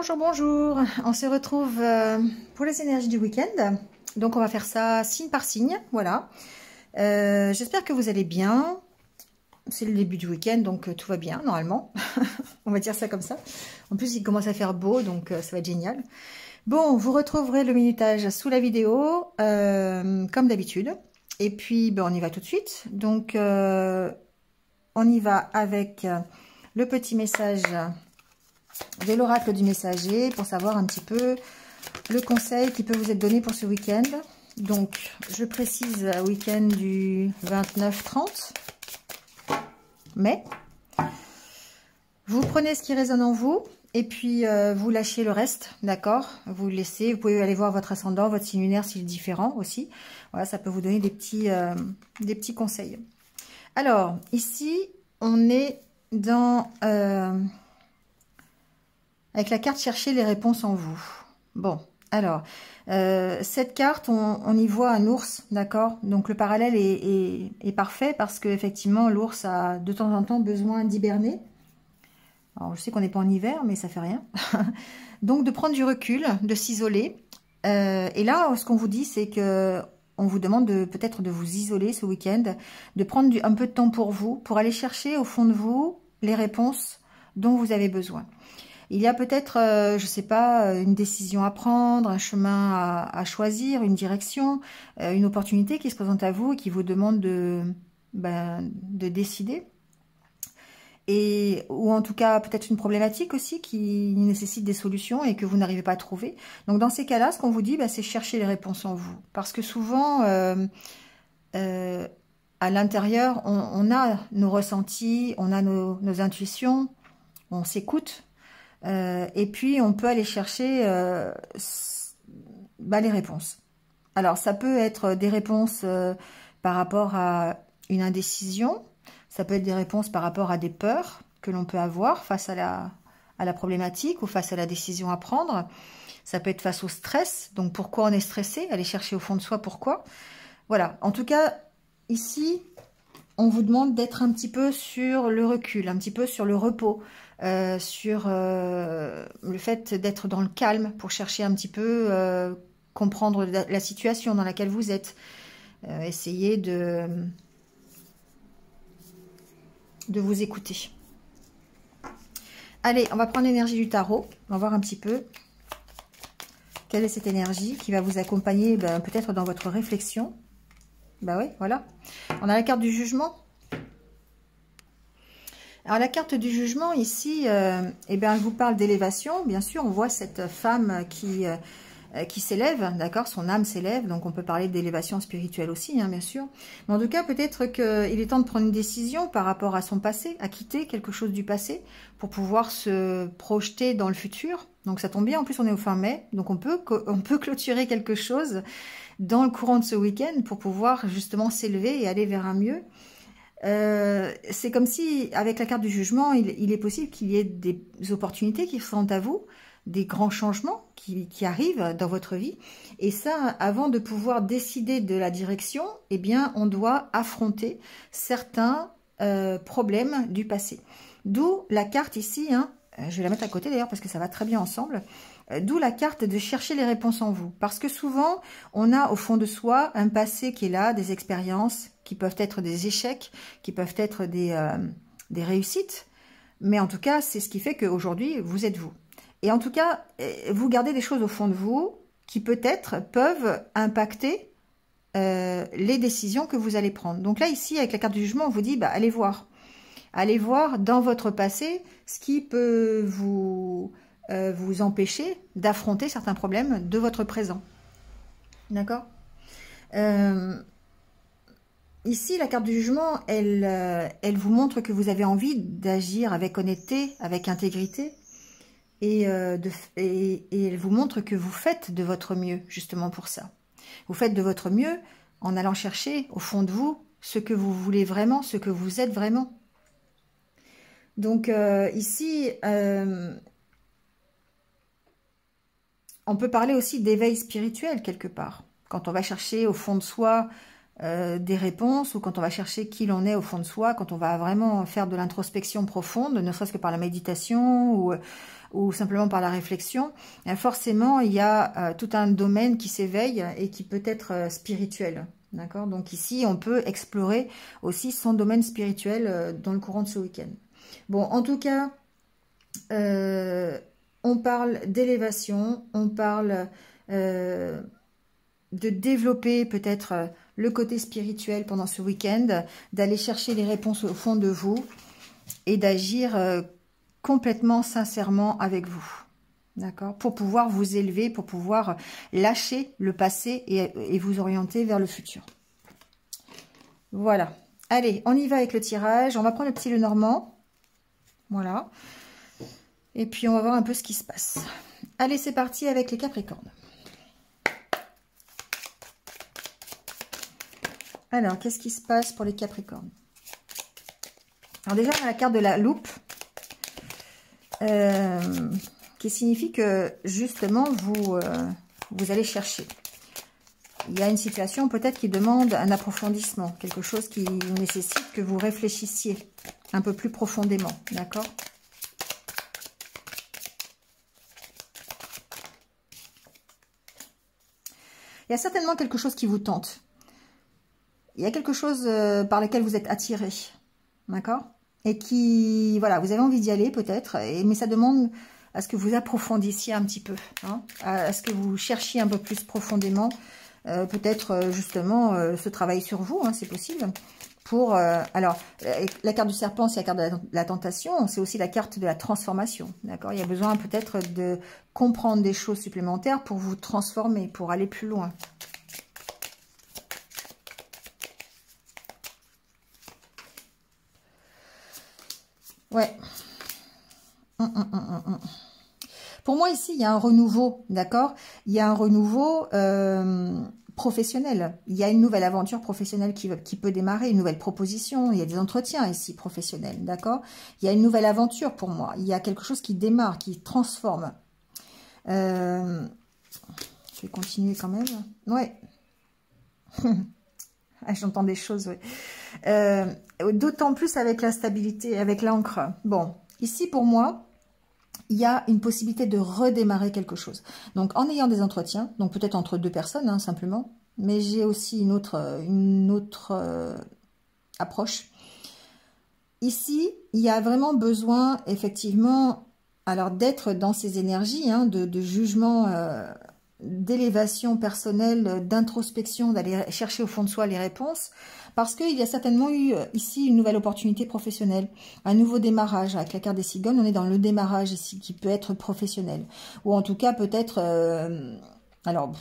Bonjour, bonjour. On se retrouve pour les énergies du week-end. Donc, on va faire ça signe par signe. Voilà. J'espère que vous allez bien. C'est le début du week-end, donc tout va bien, normalement. On va dire ça comme ça. En plus, il commence à faire beau, donc ça va être génial. Bon, vous retrouverez le minutage sous la vidéo, comme d'habitude. Et puis, ben, on y va tout de suite. Donc, on y va avec le petit message de l'oracle du messager pour savoir un petit peu le conseil qui peut vous être donné pour ce week-end. Donc, je précise week-end du 29-30 mai. Vous prenez ce qui résonne en vous et puis vous lâchez le reste, d'accord? Vous le laissez, vous pouvez aller voir votre ascendant, votre signe lunaire s'il est différent aussi. Voilà, ça peut vous donner des petits conseils. Alors, ici, on est dans... avec la carte chercher les réponses en vous. Bon, alors, cette carte, on y voit un ours, d'accord? Donc le parallèle est parfait parce que effectivement l'ours a de temps en temps besoin d'hiberner. Alors je sais qu'on n'est pas en hiver, mais ça fait rien. Donc de prendre du recul, de s'isoler. Et là, ce qu'on vous dit, c'est que on vous demande peut-être de vous isoler ce week-end, de prendre un peu de temps pour vous, pour aller chercher au fond de vous les réponses dont vous avez besoin. Il y a peut-être, je ne sais pas, une décision à prendre, un chemin à choisir, une direction, une opportunité qui se présente à vous et qui vous demande de décider. Ou en tout cas, peut-être une problématique aussi qui nécessite des solutions et que vous n'arrivez pas à trouver. Donc dans ces cas-là, ce qu'on vous dit, c'est chercher les réponses en vous. Parce que souvent, à l'intérieur, on a nos ressentis, on a nos intuitions, on s'écoute. Et puis, on peut aller chercher les réponses. Alors, ça peut être des réponses par rapport à une indécision. Ça peut être des réponses par rapport à des peurs que l'on peut avoir face à la problématique ou face à la décision à prendre. Ça peut être face au stress. Donc, pourquoi on est stressé? Aller chercher au fond de soi pourquoi. Voilà. En tout cas, ici, on vous demande d'être un petit peu sur le recul, un petit peu sur le repos. Sur le fait d'être dans le calme pour chercher un petit peu comprendre la situation dans laquelle vous êtes. Essayez de vous écouter. Allez, on va prendre l'énergie du tarot. On va voir un petit peu quelle est cette énergie qui va vous accompagner peut-être dans votre réflexion. Bah oui, voilà. On a la carte du jugement. Alors la carte du jugement ici, elle vous parle d'élévation. Bien sûr, on voit cette femme qui s'élève, d'accord, son âme s'élève, donc on peut parler d'élévation spirituelle aussi, hein, bien sûr. Mais en tout cas, peut-être qu'il est temps de prendre une décision par rapport à son passé, à quitter quelque chose du passé pour pouvoir se projeter dans le futur. Donc ça tombe bien, en plus on est au fin mai, donc on peut clôturer quelque chose dans le courant de ce week-end pour pouvoir justement s'élever et aller vers un mieux. C'est comme si, avec la carte du jugement, il est possible qu'il y ait des opportunités qui sont à vous, des grands changements qui arrivent dans votre vie. Et ça, avant de pouvoir décider de la direction, eh bien, on doit affronter certains problèmes du passé. D'où la carte ici, hein, je vais la mettre à côté d'ailleurs parce que ça va très bien ensemble. D'où la carte de chercher les réponses en vous. Parce que souvent, on a au fond de soi un passé qui est là, des expériences qui peuvent être des échecs, qui peuvent être des réussites. Mais en tout cas, c'est ce qui fait qu'aujourd'hui, vous êtes vous. Et en tout cas, vous gardez des choses au fond de vous qui peut-être peuvent impacter les décisions que vous allez prendre. Donc là, ici, avec la carte du jugement, on vous dit, allez voir. Allez voir dans votre passé ce qui peut vous empêcher d'affronter certains problèmes de votre présent. D'accord? Ici, la carte du jugement, elle vous montre que vous avez envie d'agir avec honnêteté, avec intégrité, et elle vous montre que vous faites de votre mieux, justement pour ça. Vous faites de votre mieux en allant chercher au fond de vous ce que vous voulez vraiment, ce que vous êtes vraiment. Donc ici, on peut parler aussi d'éveil spirituel quelque part. Quand on va chercher au fond de soi des réponses, ou quand on va chercher qui l'on est au fond de soi, quand on va vraiment faire de l'introspection profonde, ne serait-ce que par la méditation ou simplement par la réflexion, forcément il y a tout un domaine qui s'éveille et qui peut être spirituel. D'accord? Donc ici, on peut explorer aussi son domaine spirituel dans le courant de ce week-end. Bon, en tout cas, on parle d'élévation, on parle de développer peut-être le côté spirituel pendant ce week-end, d'aller chercher les réponses au fond de vous et d'agir complètement sincèrement avec vous. D'accord? Pour pouvoir vous élever, pour pouvoir lâcher le passé et vous orienter vers le futur. Voilà. Allez, on y va avec le tirage. On va prendre le petit Lenormand. Voilà. Et puis, on va voir un peu ce qui se passe. Allez, c'est parti avec les Capricornes. Alors, qu'est-ce qui se passe pour les Capricornes? Alors déjà, on a la carte de la loupe. Qui signifie que justement vous allez chercher. Il y a une situation peut-être qui demande un approfondissement, quelque chose qui nécessite que vous réfléchissiez un peu plus profondément, d'accord? Il y a certainement quelque chose qui vous tente. Il y a quelque chose par lequel vous êtes attiré, d'accord? Et qui, voilà, vous avez envie d'y aller peut-être, mais ça demande à ce que vous approfondissiez un petit peu, hein, à ce que vous cherchiez un peu plus profondément, peut-être justement ce travail sur vous, hein, c'est possible. Pour, alors, la carte du serpent, c'est la carte de la tentation, c'est aussi la carte de la transformation, d'accord? Il y a besoin peut-être de comprendre des choses supplémentaires pour vous transformer, pour aller plus loin. Ouais. Pour moi, ici, il y a un renouveau, d'accord? Il y a un renouveau professionnel. Il y a une nouvelle aventure professionnelle qui peut démarrer, une nouvelle proposition. Il y a des entretiens ici professionnels, d'accord? Il y a une nouvelle aventure pour moi. Il y a quelque chose qui démarre, qui transforme. Je vais continuer quand même. Ouais. J'entends des choses, oui. D'autant plus avec la stabilité, avec l'encre. Bon, ici pour moi, il y a une possibilité de redémarrer quelque chose. Donc en ayant des entretiens, donc peut-être entre deux personnes, hein, simplement, mais j'ai aussi une autre approche. Ici, il y a vraiment besoin, effectivement, alors d'être dans ces énergies, hein, de jugement, d'élévation personnelle, d'introspection, d'aller chercher au fond de soi les réponses, parce qu'il y a certainement eu ici une nouvelle opportunité professionnelle, un nouveau démarrage. Avec la carte des cigognes, on est dans le démarrage ici, qui peut être professionnel, ou en tout cas peut-être... alors,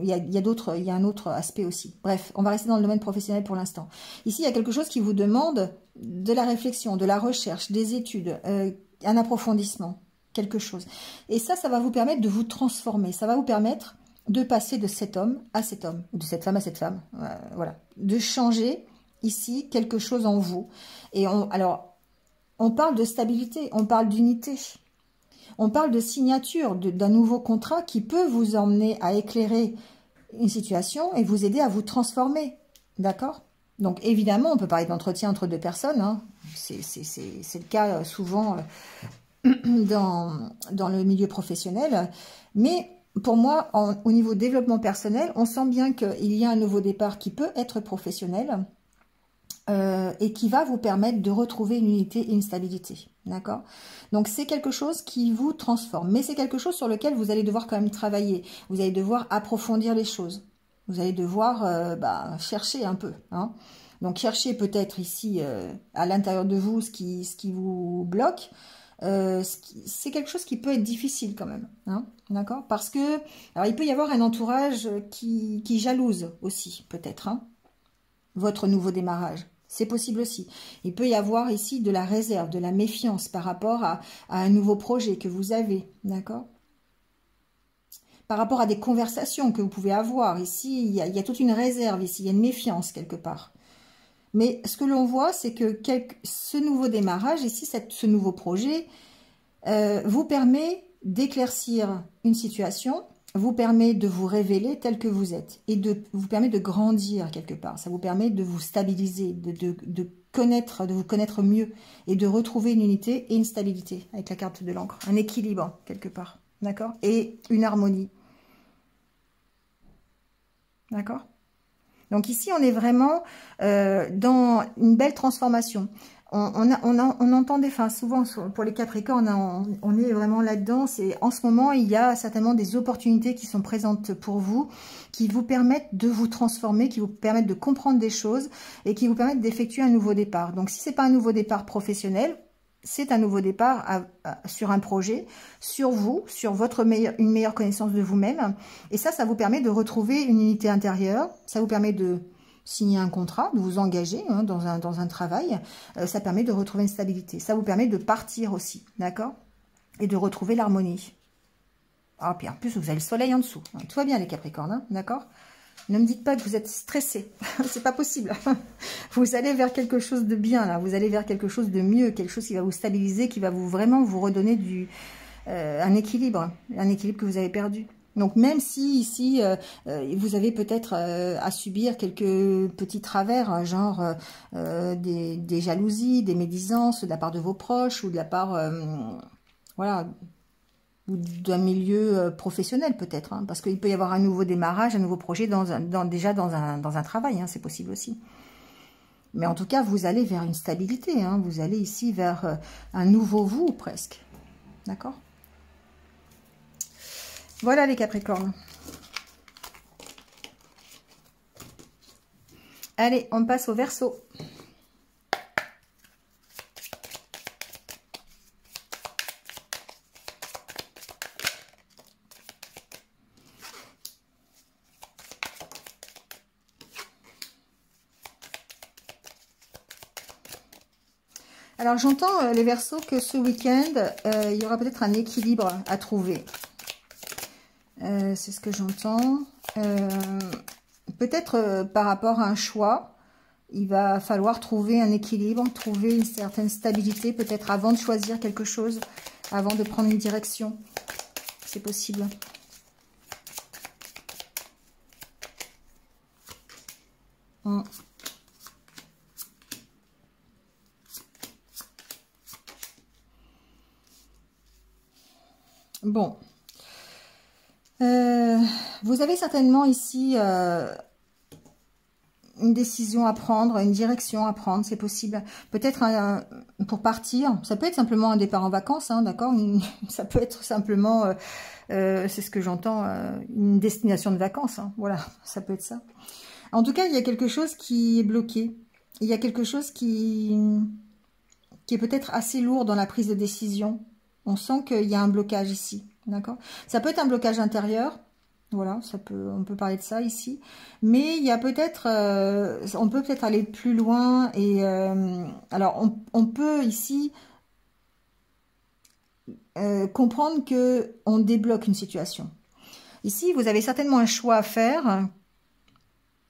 il y a un autre aspect aussi. Bref, on va rester dans le domaine professionnel pour l'instant. Ici, il y a quelque chose qui vous demande de la réflexion, de la recherche, des études, un approfondissement, quelque chose. Et ça va vous permettre de vous transformer. Ça va vous permettre de passer de cet homme à cet homme, ou de cette femme à cette femme. Voilà. De changer ici quelque chose en vous. Et alors, on parle de stabilité, on parle d'unité. On parle de signature d'un nouveau contrat qui peut vous emmener à éclairer une situation et vous aider à vous transformer. D'accord? Donc, évidemment, on peut parler d'entretien entre deux personnes. Hein. C'est le cas souvent dans le milieu professionnel. Mais pour moi, au niveau développement personnel, on sent bien qu'il y a un nouveau départ qui peut être professionnel. Et qui va vous permettre de retrouver une unité et une stabilité. D'accord? Donc, c'est quelque chose qui vous transforme. Mais c'est quelque chose sur lequel vous allez devoir quand même travailler. Vous allez devoir approfondir les choses. Vous allez devoir chercher un peu. Hein. Donc, chercher peut-être ici, à l'intérieur de vous, ce qui vous bloque. C'est quelque chose qui peut être difficile quand même. Hein. D'accord? Parce que, alors, il peut y avoir un entourage qui jalouse aussi, peut-être. Hein, votre nouveau démarrage. C'est possible aussi. Il peut y avoir ici de la réserve, de la méfiance par rapport à un nouveau projet que vous avez, d'accord? Par rapport à des conversations que vous pouvez avoir. Ici, il y a toute une réserve, ici, il y a une méfiance quelque part. Mais ce que l'on voit, c'est que ce nouveau démarrage, ici, ce nouveau projet, vous permet d'éclaircir une situation vous permet de vous révéler tel que vous êtes et vous permet de grandir quelque part. Ça vous permet de vous stabiliser, de vous connaître mieux et de retrouver une unité et une stabilité avec la carte de l'encre. Un équilibre quelque part, d'accord? Et une harmonie. D'accord? Donc ici, on est vraiment dans une belle transformation. On entend enfin, souvent pour les Capricornes, on est vraiment là-dedans. En ce moment, il y a certainement des opportunités qui sont présentes pour vous, qui vous permettent de vous transformer, qui vous permettent de comprendre des choses et qui vous permettent d'effectuer un nouveau départ. Donc si c'est pas un nouveau départ professionnel, c'est un nouveau départ sur un projet, sur vous, sur une meilleure connaissance de vous-même. Et ça vous permet de retrouver une unité intérieure. Ça vous permet de signer un contrat, de vous engager dans un travail. Ça permet de retrouver une stabilité. Ça vous permet de partir aussi, d'accord? Et de retrouver l'harmonie. Ah, puis en plus, vous avez le soleil en dessous. Tout va bien les Capricornes, hein, d'accord? Ne me dites pas que vous êtes stressé. C'est pas possible. Vous allez vers quelque chose de bien, là. Vous allez vers quelque chose de mieux, quelque chose qui va vous stabiliser, qui va vraiment vous redonner un équilibre que vous avez perdu. Donc, même si ici, vous avez peut-être à subir quelques petits travers, genre des jalousies, des médisances de la part de vos proches ou de la part, voilà, ou d'un milieu professionnel peut-être, hein, parce qu'il peut y avoir un nouveau démarrage, un nouveau projet déjà dans un travail, hein, c'est possible aussi. Mais en tout cas, vous allez vers une stabilité, hein, vous allez ici vers un nouveau vous presque, d'accord? Voilà les Capricornes. Allez, on passe au Verseau. Alors j'entends les Verseaux que ce week-end, il y aura peut-être un équilibre à trouver. C'est ce que j'entends. Peut-être par rapport à un choix, il va falloir trouver un équilibre, trouver une certaine stabilité, peut-être avant de choisir quelque chose, avant de prendre une direction. C'est possible. Bon. Vous avez certainement ici une décision à prendre, une direction à prendre, c'est possible. Peut-être pour partir, ça peut être simplement un départ en vacances, hein, d'accord? Ça peut être simplement, c'est ce que j'entends, une destination de vacances, hein, voilà, ça peut être ça. En tout cas, il y a quelque chose qui est bloqué. Il y a quelque chose qui est peut-être assez lourd dans la prise de décision. On sent qu'il y a un blocage ici, d'accord? Ça peut être un blocage intérieur. Voilà, on peut parler de ça ici. Mais il y a peut-être, on peut peut-être aller plus loin. Et alors, on peut ici comprendre que on débloque une situation. Ici, vous avez certainement un choix à faire.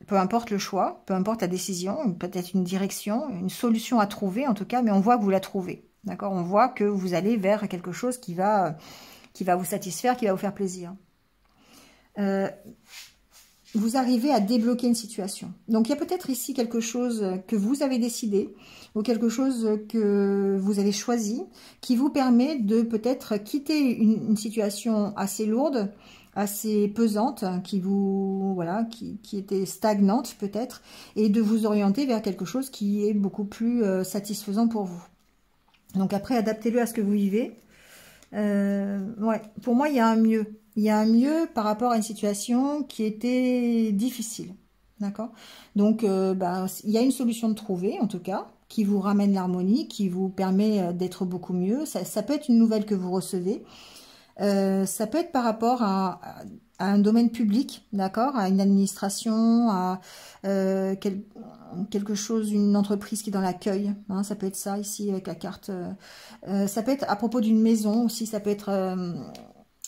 Peu importe le choix, peu importe la décision, peut-être une direction, une solution à trouver en tout cas, mais on voit que vous la trouvez. D'accord? On voit que vous allez vers quelque chose qui va vous satisfaire, qui va vous faire plaisir. Vous arrivez à débloquer une situation. Donc, il y a peut-être ici quelque chose que vous avez décidé ou quelque chose que vous avez choisi qui vous permet de peut-être quitter une situation assez lourde, assez pesante, qui était stagnante peut-être, et de vous orienter vers quelque chose qui est beaucoup plus satisfaisant pour vous. Donc après, adaptez-le à ce que vous vivez. Ouais, pour moi, il y a un mieux. Il y a un mieux par rapport à une situation qui était difficile. D'accord? Donc, il y a une solution de trouver, en tout cas, qui vous ramène l'harmonie, qui vous permet d'être beaucoup mieux. Ça peut être une nouvelle que vous recevez. Ça peut être par rapport à un domaine public, d'accord, à une administration, à quelque chose, une entreprise qui est dans l'accueil, hein, ça peut être ça ici avec la carte. Ça peut être à propos d'une maison aussi, ça peut être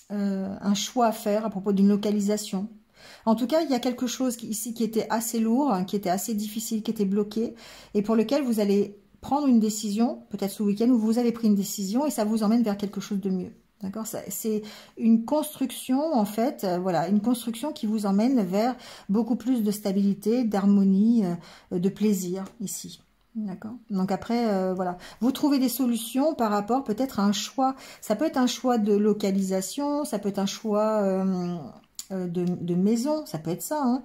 un choix à faire à propos d'une localisation. En tout cas, il y a quelque chose ici qui était assez lourd, hein, qui était assez difficile, qui était bloqué, et pour lequel vous allez prendre une décision, peut-être ce week-end où vous avez pris une décision, et ça vous emmène vers quelque chose de mieux. D'accord, c'est une construction, en fait, voilà, une construction qui vous emmène vers beaucoup plus de stabilité, d'harmonie, de plaisir, ici. D'accord. Donc après, voilà, vous trouvez des solutions par rapport peut-être à un choix. Ça peut être un choix de localisation, ça peut être un choix de maison, ça peut être ça, hein,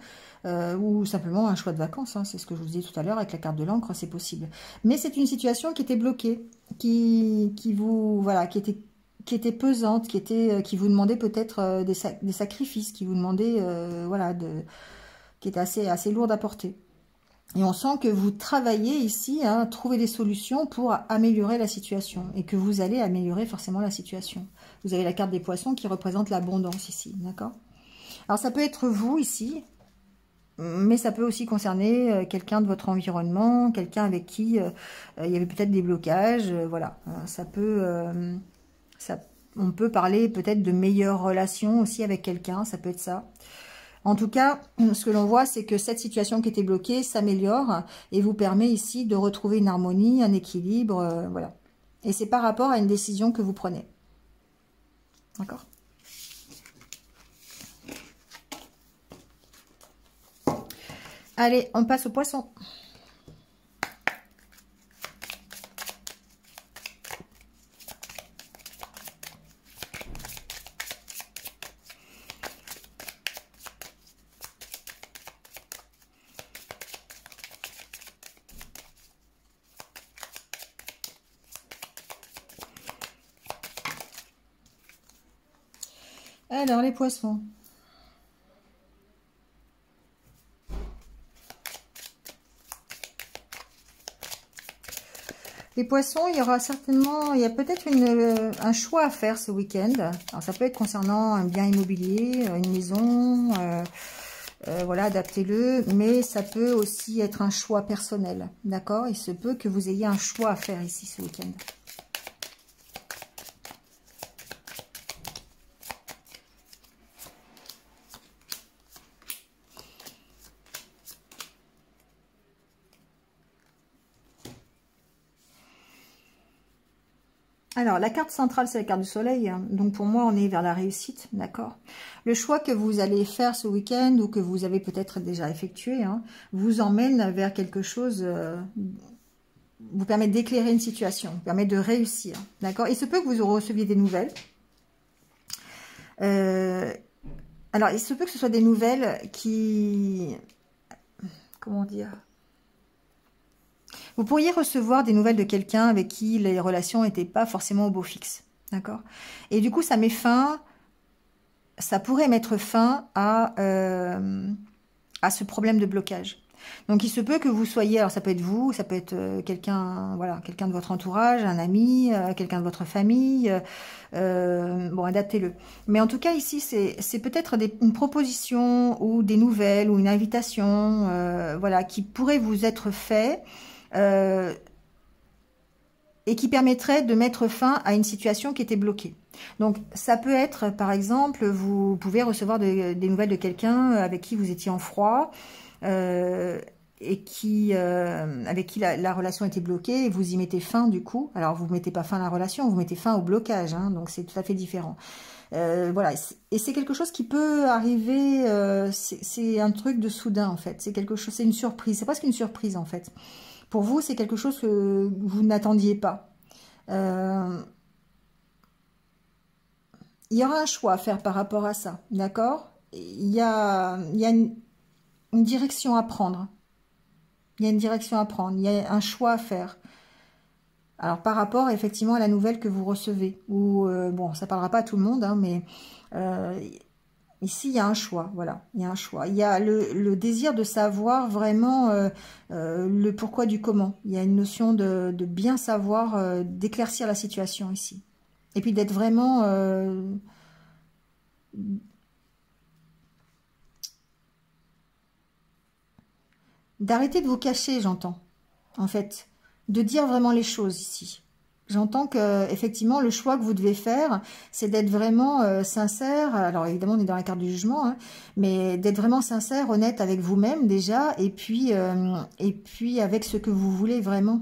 ou simplement un choix de vacances. Hein, c'est ce que je vous disais tout à l'heure avec la carte de l'encre, c'est possible. Mais c'est une situation qui était bloquée, qui vous, voilà, qui était pesante, qui vous demandait peut-être des sacrifices, qui vous demandait, voilà, qui était assez lourde à porter. Et on sent que vous travaillez ici à trouver des solutions pour améliorer la situation. Et que vous allez améliorer forcément la situation. Vous avez la carte des poissons qui représente l'abondance ici. D'accord? Alors ça peut être vous ici. Mais ça peut aussi concerner quelqu'un de votre environnement. Quelqu'un avec qui il y avait peut-être des blocages. Voilà. Ça peut... on peut parler peut-être de meilleures relations aussi avec quelqu'un. Ça peut être ça. En tout cas, ce que l'on voit, c'est que cette situation qui était bloquée s'améliore et vous permet ici de retrouver une harmonie, un équilibre, voilà. Et c'est par rapport à une décision que vous prenez. D'accord? Allez, on passe au poisson. Alors, les poissons. Les poissons, il y aura certainement, il y a peut-être un choix à faire ce week-end. Alors, ça peut être concernant un bien immobilier, une maison, voilà, adaptez-le. Mais ça peut aussi être un choix personnel, d'accord? Il se peut que vous ayez un choix à faire ici ce week-end. Alors, la carte centrale, c'est la carte du soleil. Hein. Donc, pour moi, on est vers la réussite, d'accord? Le choix que vous allez faire ce week-end ou que vous avez peut-être déjà effectué, hein, vous emmène vers quelque chose, vous permet d'éclairer une situation, vous permet de réussir, d'accord? Il se peut que vous receviez des nouvelles. Alors, il se peut que ce soit des nouvelles qui... Comment dire ? Vous pourriez recevoir des nouvelles de quelqu'un avec qui les relations n'étaient pas forcément au beau fixe. D'accord? Et du coup, ça met fin, ça pourrait mettre fin à ce problème de blocage. Donc, il se peut que vous soyez, alors ça peut être vous, ça peut être quelqu'un, voilà, quelqu'un de votre entourage, un ami, quelqu'un de votre famille, bon, adaptez-le. Mais en tout cas, ici, c'est peut-être une proposition ou des nouvelles ou une invitation, voilà, qui pourrait vous être fait, et qui permettrait de mettre fin à une situation qui était bloquée. Donc, ça peut être, par exemple, vous pouvez recevoir des nouvelles de quelqu'un avec qui vous étiez en froid, et qui, avec qui la relation était bloquée, et vous y mettez fin du coup. Alors, vous ne mettez pas fin à la relation, vous mettez fin au blocage, hein, donc c'est tout à fait différent. Voilà, et c'est quelque chose qui peut arriver, c'est un truc de soudain en fait, c'est quelque chose, c'est une surprise, c'est presque une surprise en fait. Pour vous, c'est quelque chose que vous n'attendiez pas. Il y aura un choix à faire par rapport à ça, d'accord? Il y a une direction à prendre. Il y a une direction à prendre, il y a un choix à faire. Alors, par rapport, effectivement, à la nouvelle que vous recevez. Ou, bon, ça ne parlera pas à tout le monde, hein, mais ici, il y a un choix, voilà, il y a un choix. Il y a le désir de savoir vraiment le pourquoi du comment. Il y a une notion de bien savoir, d'éclaircir la situation ici. Et puis d'être vraiment... d'arrêter de vous cacher, j'entends, en fait. De dire vraiment les choses ici. J'entends que effectivement le choix que vous devez faire, c'est d'être vraiment sincère. Alors évidemment, on est dans la carte du jugement, hein, mais d'être vraiment sincère, honnête avec vous-même déjà, et puis avec ce que vous voulez vraiment.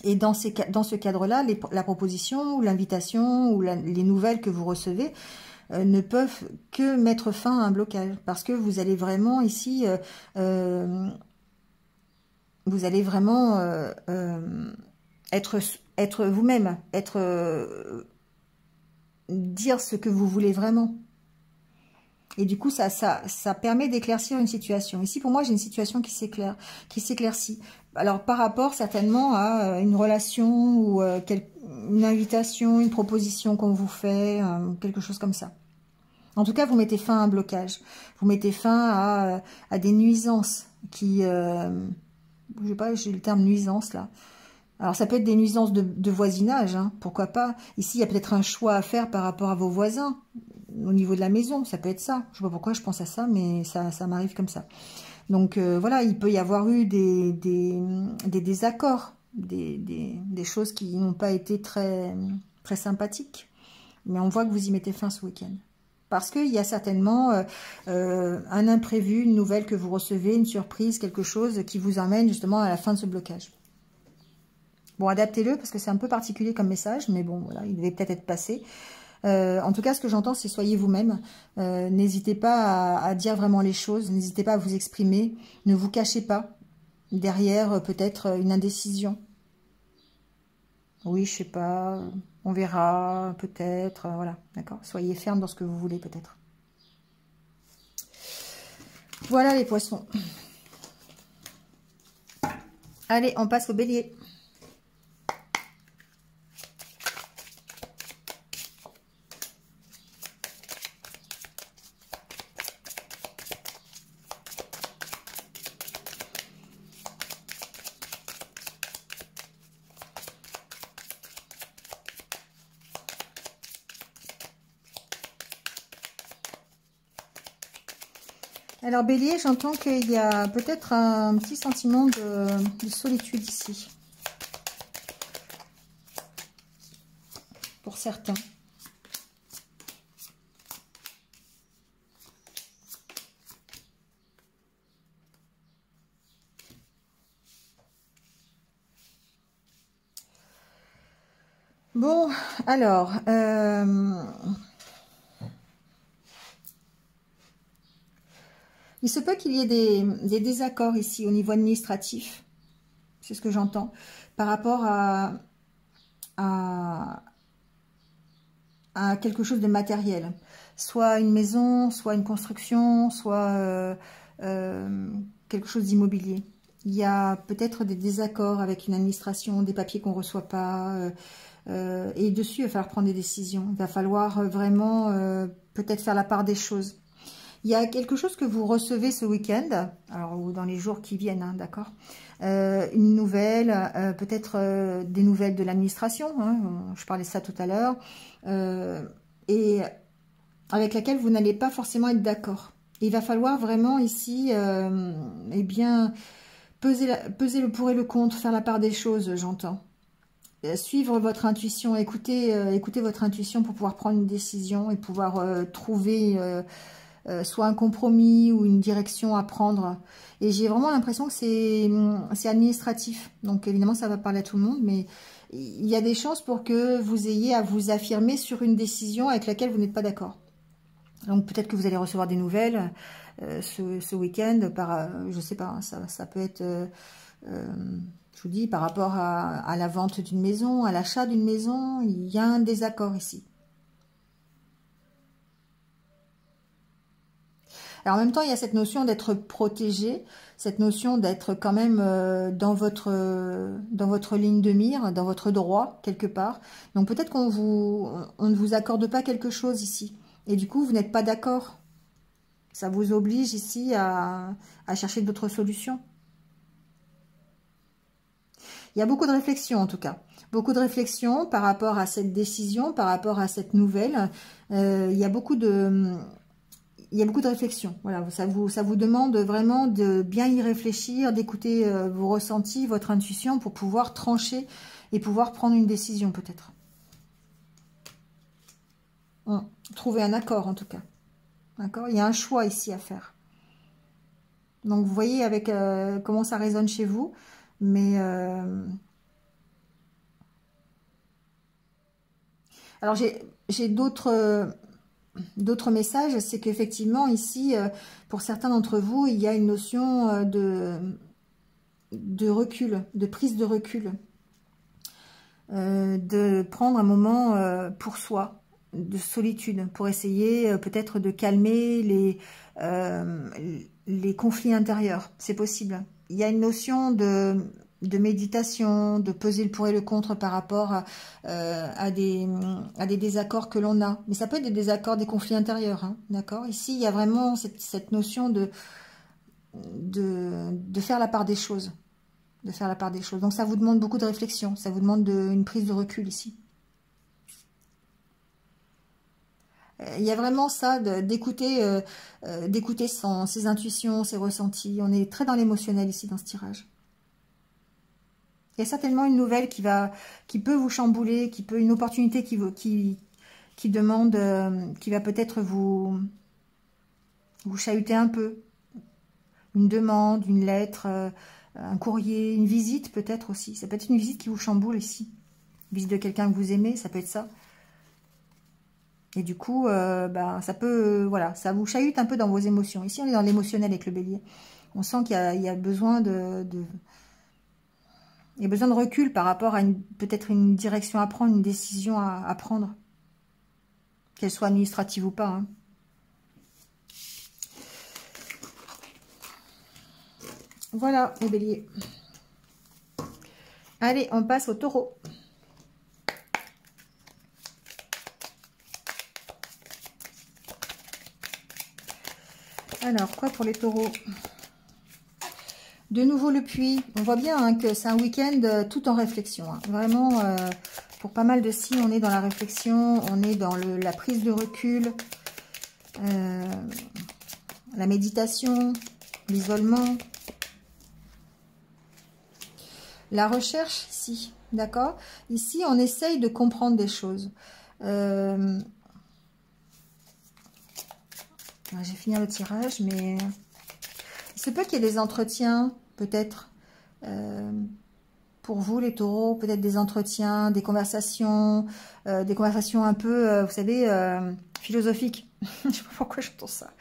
Et dans ce cadre-là, la proposition ou l'invitation ou les nouvelles que vous recevez ne peuvent que mettre fin à un blocage. Parce que vous allez vraiment ici, vous allez vraiment être vous-même, dire ce que vous voulez vraiment. Et du coup, ça permet d'éclaircir une situation. Ici, pour moi, j'ai une situation qui s'éclaircit. Alors, par rapport certainement à une relation ou une invitation, une proposition qu'on vous fait, quelque chose comme ça. En tout cas, vous mettez fin à un blocage. Vous mettez fin à des nuisances qui... je sais pas, j'ai le terme nuisance là. Alors, ça peut être des nuisances de voisinage, hein, pourquoi pas. Ici, il y a peut-être un choix à faire par rapport à vos voisins, au niveau de la maison, ça peut être ça. Je sais pas pourquoi je pense à ça, mais ça m'arrive comme ça. Donc, voilà, il peut y avoir eu des désaccords, des choses qui n'ont pas été très, très sympathiques. Mais on voit que vous y mettez fin ce week-end. Parce qu'il y a certainement un imprévu, une nouvelle que vous recevez, une surprise, quelque chose qui vous emmène justement à la fin de ce blocage. Bon, adaptez-le parce que c'est un peu particulier comme message, mais bon, voilà, il devait peut-être être passé. En tout cas, ce que j'entends, c'est soyez vous-même. N'hésitez pas à dire vraiment les choses, n'hésitez pas à vous exprimer, ne vous cachez pas derrière peut-être une indécision. Oui, je sais pas, on verra, peut-être, voilà, d'accord. Soyez ferme dans ce que vous voulez, peut-être. Voilà les poissons. Allez, on passe au bélier. Alors Bélier, j'entends qu'il y a peut-être un petit sentiment de solitude ici. Pour certains. Bon, alors... il se peut qu'il y ait des désaccords ici au niveau administratif. C'est ce que j'entends. Par rapport à quelque chose de matériel. Soit une maison, soit une construction, soit quelque chose d'immobilier. Il y a peut-être des désaccords avec une administration, des papiers qu'on ne reçoit pas. Et dessus, il va falloir prendre des décisions. Il va falloir vraiment peut-être faire la part des choses. Il y a quelque chose que vous recevez ce week-end, alors ou dans les jours qui viennent, hein, d'accord. Une nouvelle, peut-être des nouvelles de l'administration, hein, je parlais de ça tout à l'heure, et avec laquelle vous n'allez pas forcément être d'accord. Il va falloir vraiment ici, eh bien, peser le pour et le contre, faire la part des choses, j'entends. Suivre votre intuition, écouter votre intuition pour pouvoir prendre une décision et pouvoir trouver... soit un compromis ou une direction à prendre. Et j'ai vraiment l'impression que c'est administratif. Donc évidemment, ça va parler à tout le monde, mais il y a des chances pour que vous ayez à vous affirmer sur une décision avec laquelle vous n'êtes pas d'accord. Donc peut-être que vous allez recevoir des nouvelles ce week-end par, je sais pas, ça peut être, je vous dis, par rapport à la vente d'une maison, à l'achat d'une maison, il y a un désaccord ici. Alors en même temps, il y a cette notion d'être protégé, cette notion d'être quand même dans votre ligne de mire, dans votre droit, quelque part. Donc peut-être on ne vous accorde pas quelque chose ici. Et du coup, vous n'êtes pas d'accord. Ça vous oblige ici à chercher d'autres solutions. Il y a beaucoup de réflexion en tout cas. Beaucoup de réflexion par rapport à cette décision, par rapport à cette nouvelle. Il y a beaucoup de réflexion. Voilà, ça vous demande vraiment de bien y réfléchir, d'écouter vos ressentis, votre intuition pour pouvoir trancher et pouvoir prendre une décision peut-être. Trouver un accord en tout cas. D'accord ? Il y a un choix ici à faire. Donc vous voyez avec comment ça résonne chez vous, mais Alors, j'ai d'autres messages. C'est qu'effectivement, ici, pour certains d'entre vous, il y a une notion de recul, de prise de recul. De prendre un moment pour soi, de solitude, pour essayer peut-être de calmer les conflits intérieurs. C'est possible. Il y a une notion de méditation, de peser le pour et le contre par rapport à des désaccords que l'on a. Mais ça peut être des désaccords, des conflits intérieurs, hein, d'accord? Ici, il y a vraiment cette notion de faire la part des choses. De faire la part des choses. Donc ça vous demande beaucoup de réflexion, ça vous demande une prise de recul ici. Il y a vraiment ça, d'écouter ses intuitions, ses ressentis. On est très dans l'émotionnel ici, dans ce tirage. Il y a certainement une nouvelle qui peut vous chambouler, une opportunité qui demande, qui va peut-être vous chahuter un peu. Une demande, une lettre, un courrier, une visite peut-être aussi. Ça peut être une visite qui vous chamboule ici. Une visite de quelqu'un que vous aimez, ça peut être ça. Et du coup, ça peut, voilà, ça vous chahute un peu dans vos émotions. Ici, on est dans l'émotionnel avec le bélier. On sent qu'il y a besoin il y a besoin de recul par rapport à peut-être une direction à prendre, une décision à prendre. Qu'elle soit administrative ou pas, hein. Voilà, les béliers. Allez, on passe au taureau. Alors, quoi pour les taureaux? De nouveau le puits. On voit bien hein, que c'est un week-end tout en réflexion. Hein. Vraiment, pour pas mal de signes, on est dans la réflexion, on est dans la prise de recul, la méditation, l'isolement. La recherche, ici, d'accord? Ici, on essaye de comprendre des choses. Je vais finir le tirage, mais il se peut qu'il y ait des entretiens, peut-être, pour vous, les taureaux, peut-être des entretiens, des conversations un peu, vous savez, philosophiques. Je ne sais pas pourquoi j'entends ça.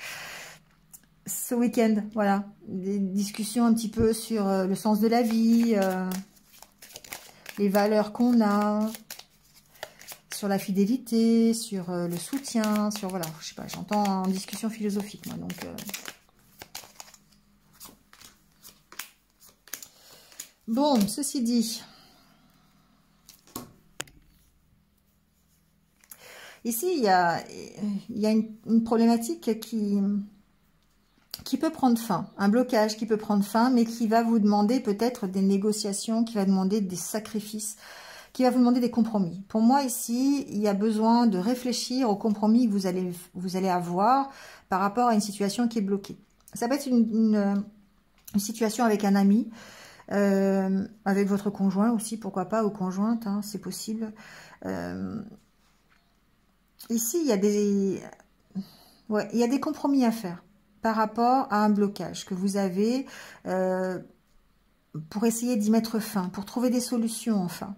Ce week-end, voilà, des discussions un petit peu sur le sens de la vie, les valeurs qu'on a, sur la fidélité, sur le soutien, sur, voilà, je sais pas, j'entends en discussion philosophique, moi, donc... Bon, ceci dit, ici, il y a une problématique qui peut prendre fin, un blocage qui peut prendre fin, mais qui va vous demander peut-être des négociations, qui va demander des sacrifices, qui va vous demander des compromis. Pour moi, ici, il y a besoin de réfléchir aux compromis que vous allez avoir par rapport à une situation qui est bloquée. Ça peut être une situation avec un ami, avec votre conjoint aussi, pourquoi pas, ou conjointe, hein, c'est possible. Ici, il y a des compromis à faire par rapport à un blocage que vous avez pour essayer d'y mettre fin, pour trouver des solutions enfin.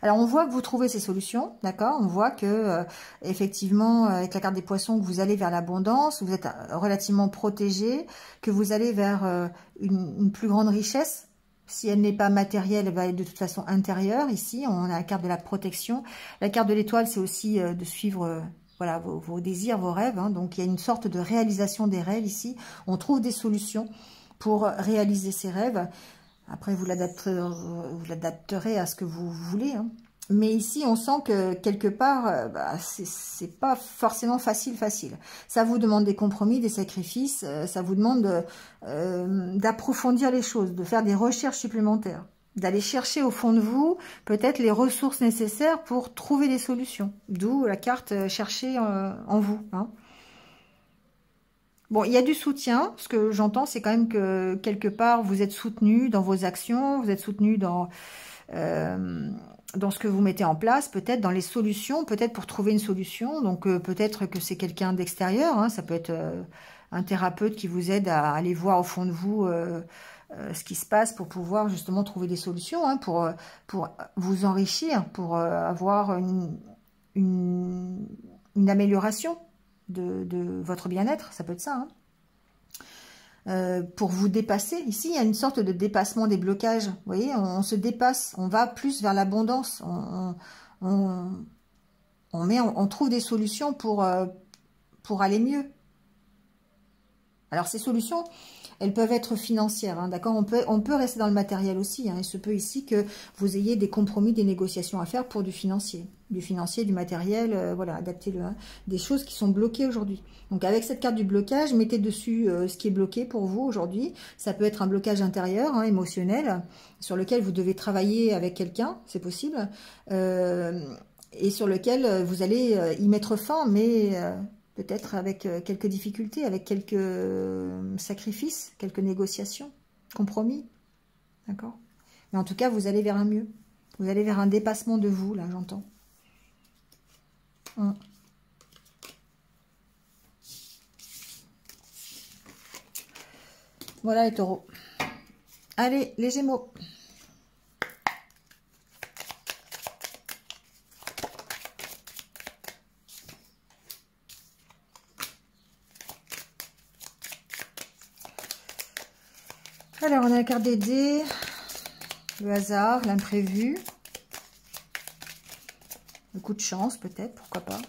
Alors, on voit que vous trouvez ces solutions, d'accord? On voit que, effectivement, avec la carte des poissons, que vous allez vers l'abondance, vous êtes relativement protégé, que vous allez vers une plus grande richesse. Si elle n'est pas matérielle, elle va être de toute façon intérieure. Ici, on a la carte de la protection. La carte de l'étoile, c'est aussi de suivre voilà, vos désirs, vos rêves. Hein. Donc, il y a une sorte de réalisation des rêves ici. On trouve des solutions pour réaliser ces rêves. Après, vous l'adapterez à ce que vous voulez. Hein. Mais ici, on sent que quelque part, c'est pas forcément facile. Ça vous demande des compromis, des sacrifices. Ça vous demande d'approfondir les choses, de faire des recherches supplémentaires. D'aller chercher au fond de vous, peut-être les ressources nécessaires pour trouver des solutions. D'où la carte chercher en vous. Hein. Bon, il y a du soutien. Ce que j'entends, c'est quand même que quelque part, vous êtes soutenu dans vos actions, vous êtes soutenu dans ce que vous mettez en place, peut-être dans les solutions, peut-être pour trouver une solution. Donc, peut-être que c'est quelqu'un d'extérieur. Hein, ça peut être un thérapeute qui vous aide à aller voir au fond de vous ce qui se passe pour pouvoir justement trouver des solutions, hein, pour vous enrichir, pour avoir une amélioration de votre bien-être, ça peut être ça, hein. Pour vous dépasser. Ici, il y a une sorte de dépassement des blocages. Vous voyez, on se dépasse, on va plus vers l'abondance. On trouve des solutions pour aller mieux. Alors, ces solutions, elles peuvent être financières, hein, d'accord, on peut rester dans le matériel aussi, hein. Il se peut ici que vous ayez des compromis, des négociations à faire pour du financier, du matériel, voilà, adaptez-le, hein, des choses qui sont bloquées aujourd'hui. Donc avec cette carte du blocage, mettez dessus ce qui est bloqué pour vous aujourd'hui. Ça peut être un blocage intérieur, hein, émotionnel, sur lequel vous devez travailler avec quelqu'un, c'est possible, et sur lequel vous allez y mettre fin, mais peut-être avec quelques difficultés, avec quelques sacrifices, quelques négociations, compromis. D'accord? Mais en tout cas, vous allez vers un mieux. Vous allez vers un dépassement de vous, là, j'entends. Voilà les taureaux. Allez, les gémeaux. Alors, on a la carte des dés, le hasard, l'imprévu, le coup de chance peut-être, pourquoi pas.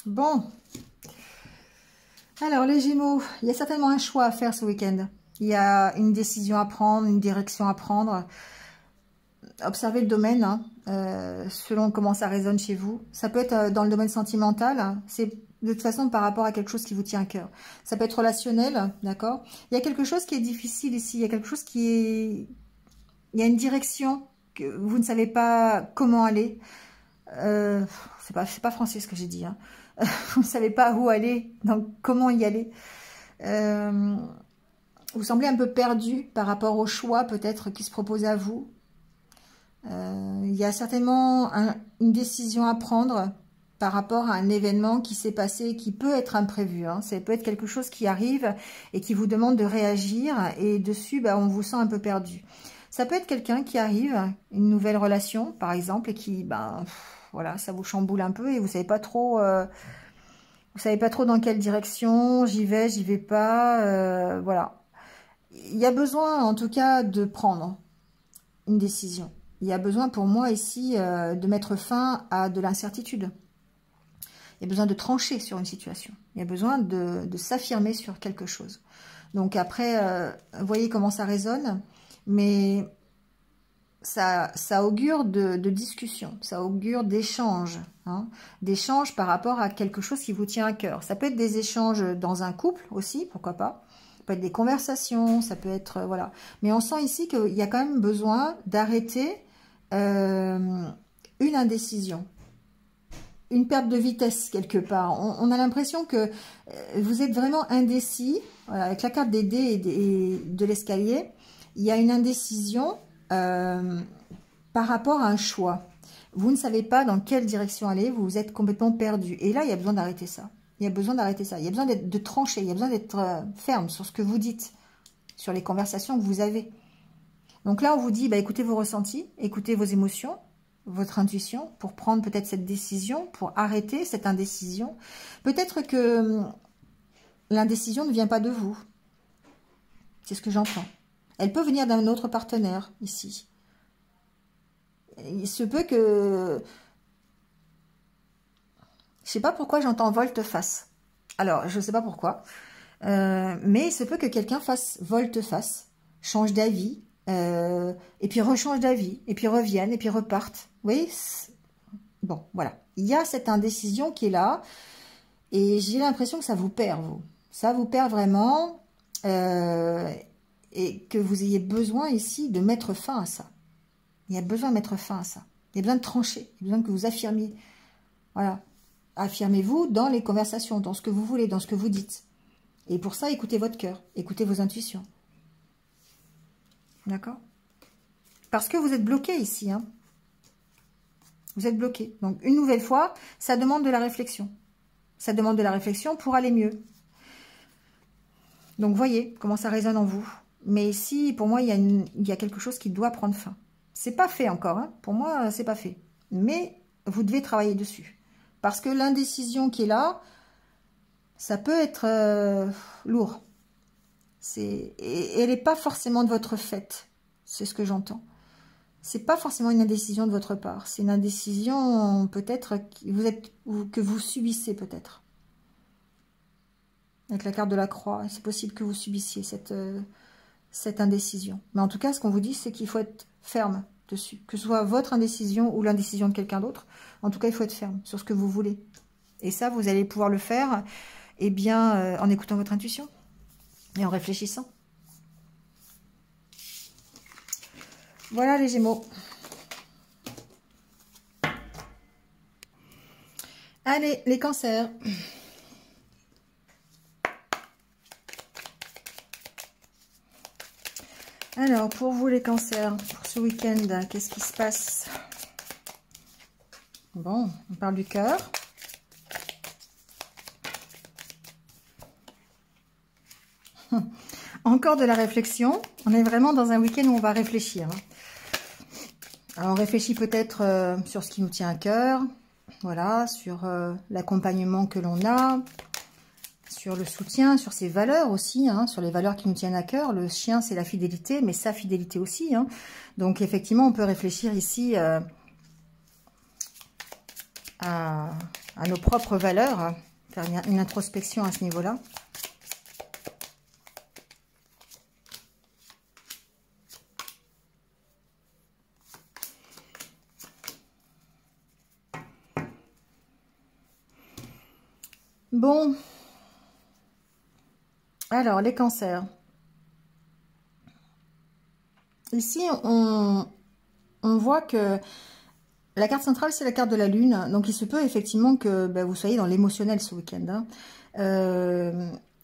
Bon. Alors, les Gémeaux, il y a certainement un choix à faire ce week-end. Il y a une décision à prendre, une direction à prendre. Observez le domaine, hein, selon comment ça résonne chez vous. Ça peut être dans le domaine sentimental. Hein, c'est de toute façon par rapport à quelque chose qui vous tient à cœur. Ça peut être relationnel, d'accord. Il y a quelque chose qui est difficile ici. Il y a quelque chose qui est... Il y a une direction que vous ne savez pas comment aller. C'est pas français ce que j'ai dit, hein. Vous ne savez pas où aller, donc comment y aller. Vous semblez un peu perdu par rapport au choix peut-être qui se propose à vous. Il y a certainement une décision à prendre par rapport à un événement qui s'est passé, qui peut être imprévu, hein. Ça peut être quelque chose qui arrive et qui vous demande de réagir, et dessus, on vous sent un peu perdu. Ça peut être quelqu'un qui arrive, une nouvelle relation par exemple, et qui, voilà, ça vous chamboule un peu et vous savez pas trop dans quelle direction, j'y vais pas, voilà. Il y a besoin en tout cas de prendre une décision. Il y a besoin pour moi ici de mettre fin à de l'incertitude. Il y a besoin de trancher sur une situation. Il y a besoin de s'affirmer sur quelque chose. Donc après, vous voyez comment ça résonne, mais ça augure de discussion, ça augure d'échanges, hein, d'échanges par rapport à quelque chose qui vous tient à cœur. Ça peut être des échanges dans un couple aussi, pourquoi pas. Ça peut être des conversations, ça peut être... voilà. Mais on sent ici qu'il y a quand même besoin d'arrêter une indécision, une perte de vitesse quelque part. On a l'impression que vous êtes vraiment indécis. Voilà, avec la carte des dés et de l'escalier, il y a une indécision par rapport à un choix. Vous ne savez pas dans quelle direction aller, vous êtes complètement perdu. Et là, il y a besoin d'arrêter ça. Il y a besoin d'arrêter ça. Il y a besoin de trancher, il y a besoin d'être ferme sur ce que vous dites, sur les conversations que vous avez. Donc là, on vous dit, écoutez vos ressentis, écoutez vos émotions, votre intuition, pour prendre peut-être cette décision, pour arrêter cette indécision. Peut-être que l'indécision ne vient pas de vous. C'est ce que j'entends. Elle peut venir d'un autre partenaire, ici. Il se peut que... Je sais pas pourquoi j'entends volte-face. Alors, je sais pas pourquoi. Mais il se peut que quelqu'un fasse volte-face, change d'avis, et puis rechange d'avis, et puis revienne, et puis reparte. Vous voyez? Bon, voilà. Il y a cette indécision qui est là, et j'ai l'impression que ça vous perd, vous. Ça vous perd vraiment, et que vous ayez besoin ici de mettre fin à ça. Il y a besoin de mettre fin à ça. Il y a besoin de trancher, il y a besoin que vous affirmiez. Voilà. Affirmez-vous dans les conversations, dans ce que vous voulez, dans ce que vous dites. Et pour ça, écoutez votre cœur, écoutez vos intuitions. D'accord? Parce que vous êtes bloqué ici, hein. Vous êtes bloqué. Donc, une nouvelle fois, ça demande de la réflexion. Ça demande de la réflexion pour aller mieux. Donc, voyez comment ça résonne en vous. Mais ici, pour moi, il y a quelque chose qui doit prendre fin. C'est pas fait encore, hein. Pour moi, c'est pas fait. Mais vous devez travailler dessus. Parce que l'indécision qui est là, ça peut être lourd. Et elle n'est pas forcément de votre fait. C'est ce que j'entends. C'est pas forcément une indécision de votre part. C'est une indécision peut-être que vous subissez peut-être. Avec la carte de la croix, c'est possible que vous subissiez cette indécision. Mais en tout cas, ce qu'on vous dit, c'est qu'il faut être ferme dessus. Que ce soit votre indécision ou l'indécision de quelqu'un d'autre. En tout cas, il faut être ferme sur ce que vous voulez. Et ça, vous allez pouvoir le faire en écoutant votre intuition et en réfléchissant. Voilà les Gémeaux. Allez, les Cancers. Alors, pour vous les Cancers, pour ce week-end, qu'est-ce qui se passe? Bon, on parle du cœur. Encore de la réflexion. On est vraiment dans un week-end où on va réfléchir. Alors, on réfléchit peut-être sur ce qui nous tient à cœur. Voilà, sur l'accompagnement que l'on a. Sur le soutien, sur ses valeurs aussi, hein, sur les valeurs qui nous tiennent à cœur. Le chien, c'est la fidélité, mais sa fidélité aussi. Hein. Donc, effectivement, on peut réfléchir ici à nos propres valeurs, faire une introspection à ce niveau-là. Bon, alors les Cancers. Ici, on voit que la carte centrale, c'est la carte de la Lune. Donc, il se peut effectivement que vous soyez dans l'émotionnel ce week-end. Hein.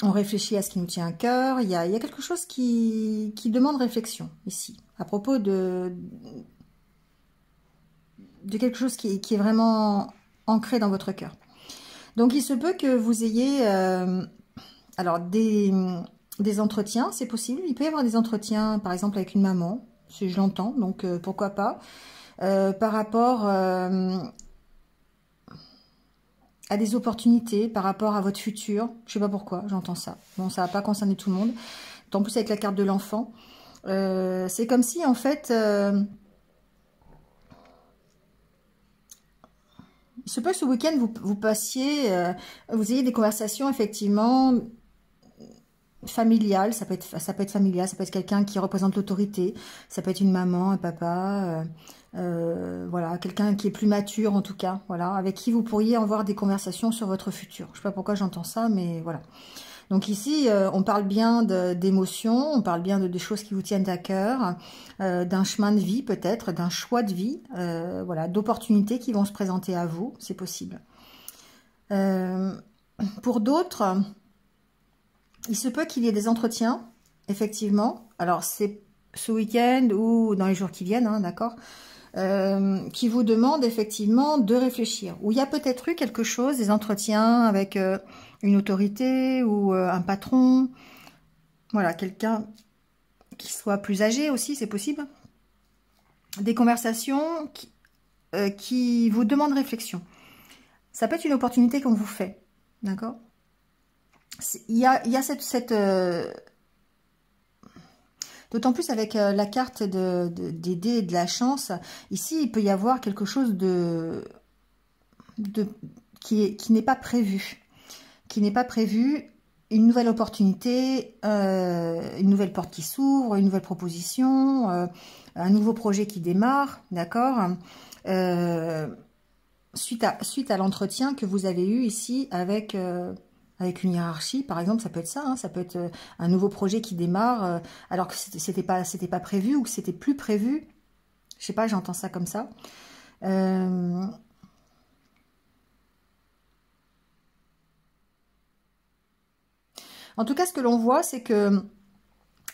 On réfléchit à ce qui nous tient à cœur. Il y a quelque chose qui demande réflexion ici, à propos de quelque chose qui est vraiment ancré dans votre cœur. Donc, il se peut que vous ayez alors des entretiens, c'est possible. Il peut y avoir des entretiens, par exemple, avec une maman, si je l'entends, donc pourquoi pas. Par rapport à des opportunités, par rapport à votre futur. Je sais pas pourquoi, j'entends ça. Bon, ça va pas concerner tout le monde. En plus, avec la carte de l'enfant. C'est comme si, en fait... il se peut que ce week-end, vous passiez... vous ayez des conversations, effectivement... familiale, ça peut être familial, ça peut être quelqu'un qui représente l'autorité, ça peut être une maman, un papa, voilà, quelqu'un qui est plus mature en tout cas, voilà, avec qui vous pourriez avoir des conversations sur votre futur. Je sais pas pourquoi j'entends ça, mais voilà. Donc ici, on parle bien d'émotions, on parle bien de des choses qui vous tiennent à cœur, d'un chemin de vie peut-être, d'un choix de vie, voilà, d'opportunités qui vont se présenter à vous, c'est possible. Pour d'autres... il se peut qu'il y ait des entretiens, effectivement. Alors, c'est ce week-end ou dans les jours qui viennent, hein, d'accord, qui vous demandent effectivement de réfléchir. Où il y a peut-être eu quelque chose, des entretiens avec une autorité ou un patron. Voilà, quelqu'un qui soit plus âgé aussi, c'est possible. Des conversations qui vous demandent réflexion. Ça peut être une opportunité qu'on vous fait, d'accord ? Il y a cette d'autant plus avec la carte des dés et de la chance, ici il peut y avoir quelque chose qui n'est pas prévu. Qui n'est pas prévu, une nouvelle opportunité, une nouvelle porte qui s'ouvre, une nouvelle proposition, un nouveau projet qui démarre, d'accord, suite à l'entretien que vous avez eu ici avec une hiérarchie, par exemple, ça peut être ça, hein, ça peut être un nouveau projet qui démarre, alors que c'était pas prévu ou que c'était plus prévu. Je sais pas, j'entends ça comme ça. En tout cas, ce que l'on voit, c'est que